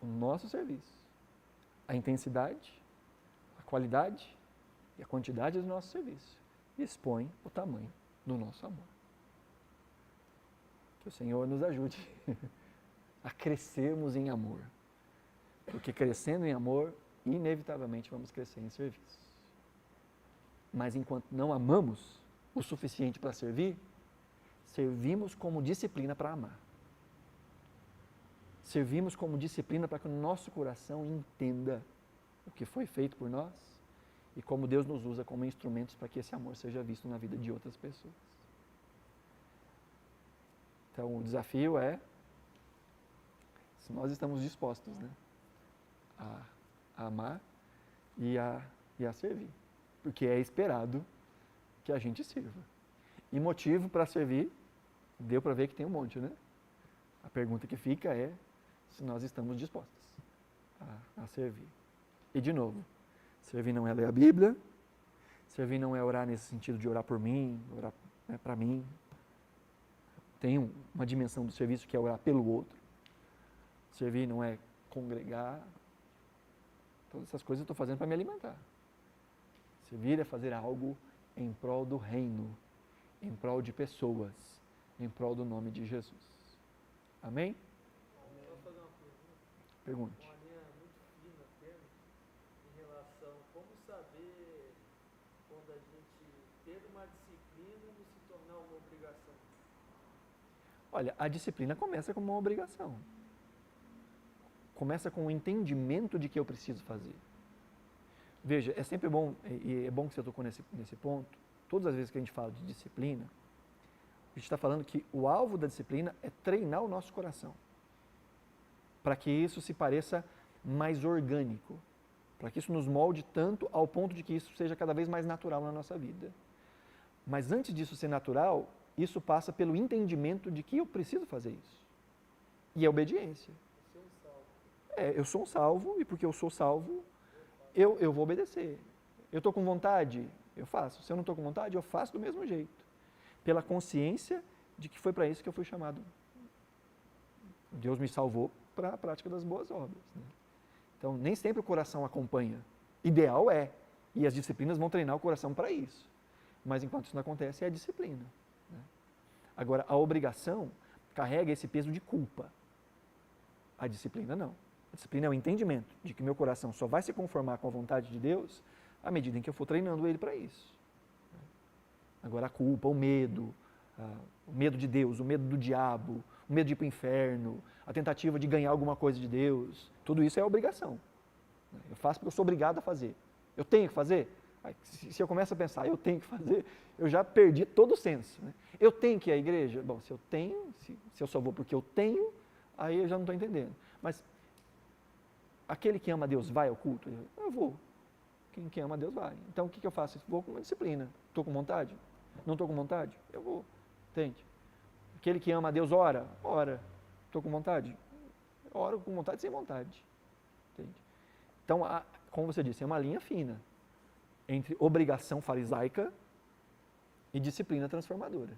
O nosso serviço, a intensidade, a qualidade e a quantidade do nosso serviço expõe o tamanho do nosso amor. Que o Senhor nos ajude a crescermos em amor. Porque crescendo em amor, inevitavelmente vamos crescer em serviço. Mas enquanto não amamos o suficiente para servir, servimos como disciplina para amar. Servimos como disciplina para que o nosso coração entenda o que foi feito por nós e como Deus nos usa como instrumentos para que esse amor seja visto na vida de outras pessoas. Então, o desafio é se nós estamos dispostos, né, a amar e a servir. Porque é esperado que a gente sirva. E motivo para servir, deu para ver que tem um monte, né? A pergunta que fica é se nós estamos dispostos a servir. E de novo, servir não é ler a Bíblia, servir não é orar nesse sentido de orar por mim, orar, né, para mim. Tem uma dimensão do serviço que é orar pelo outro. Servir não é congregar. Todas essas coisas eu estou fazendo para me alimentar. Servir é fazer algo em prol do reino, em prol de pessoas, em prol do nome de Jesus. Amém? Posso fazer uma pergunta? Pergunte. Uma linha muito fina apenas em relação a como saber quando a gente ter uma disciplina e se tornar uma obrigação. Olha, a disciplina começa como uma obrigação. Começa com o entendimento de que eu preciso fazer. Veja, é sempre bom, e é bom que você tocou nesse ponto, todas as vezes que a gente fala de disciplina, a gente está falando que o alvo da disciplina é treinar o nosso coração, para que isso se pareça mais orgânico, para que isso nos molde tanto ao ponto de que isso seja cada vez mais natural na nossa vida. Mas antes disso ser natural, isso passa pelo entendimento de que eu preciso fazer isso. E é obediência. Você é um salvo. Eu sou um salvo, e porque eu sou salvo, eu vou obedecer. Eu estou com vontade, eu faço. Se eu não estou com vontade, eu faço do mesmo jeito. Pela consciência de que foi para isso que eu fui chamado. Deus me salvou para a prática das boas obras. Né? Então, nem sempre o coração acompanha. Ideal é, e as disciplinas vão treinar o coração para isso. Mas enquanto isso não acontece, é a disciplina. Né? Agora, a obrigação carrega esse peso de culpa. A disciplina não. A disciplina é o entendimento de que meu coração só vai se conformar com a vontade de Deus à medida em que eu for treinando ele para isso. Agora, a culpa, o medo de Deus, o medo do diabo, o medo de ir para o inferno, a tentativa de ganhar alguma coisa de Deus, tudo isso é obrigação. Eu faço porque eu sou obrigado a fazer. Eu tenho que fazer? Se eu começo a pensar, eu tenho que fazer, eu já perdi todo o senso. Né? Eu tenho que ir à igreja? Bom, se eu tenho, se eu só vou porque eu tenho, aí eu já não estou entendendo. Mas aquele que ama a Deus vai ao culto? Eu vou. Quem ama a Deus vai. Então o que eu faço? Vou com uma disciplina. Estou com vontade? Não estou com vontade? Eu vou. Entende? Aquele que ama a Deus ora? Ora. Estou com vontade? Oro com vontade, sem vontade. Entende? Então, como você disse, é uma linha fina entre obrigação farisaica e disciplina transformadora.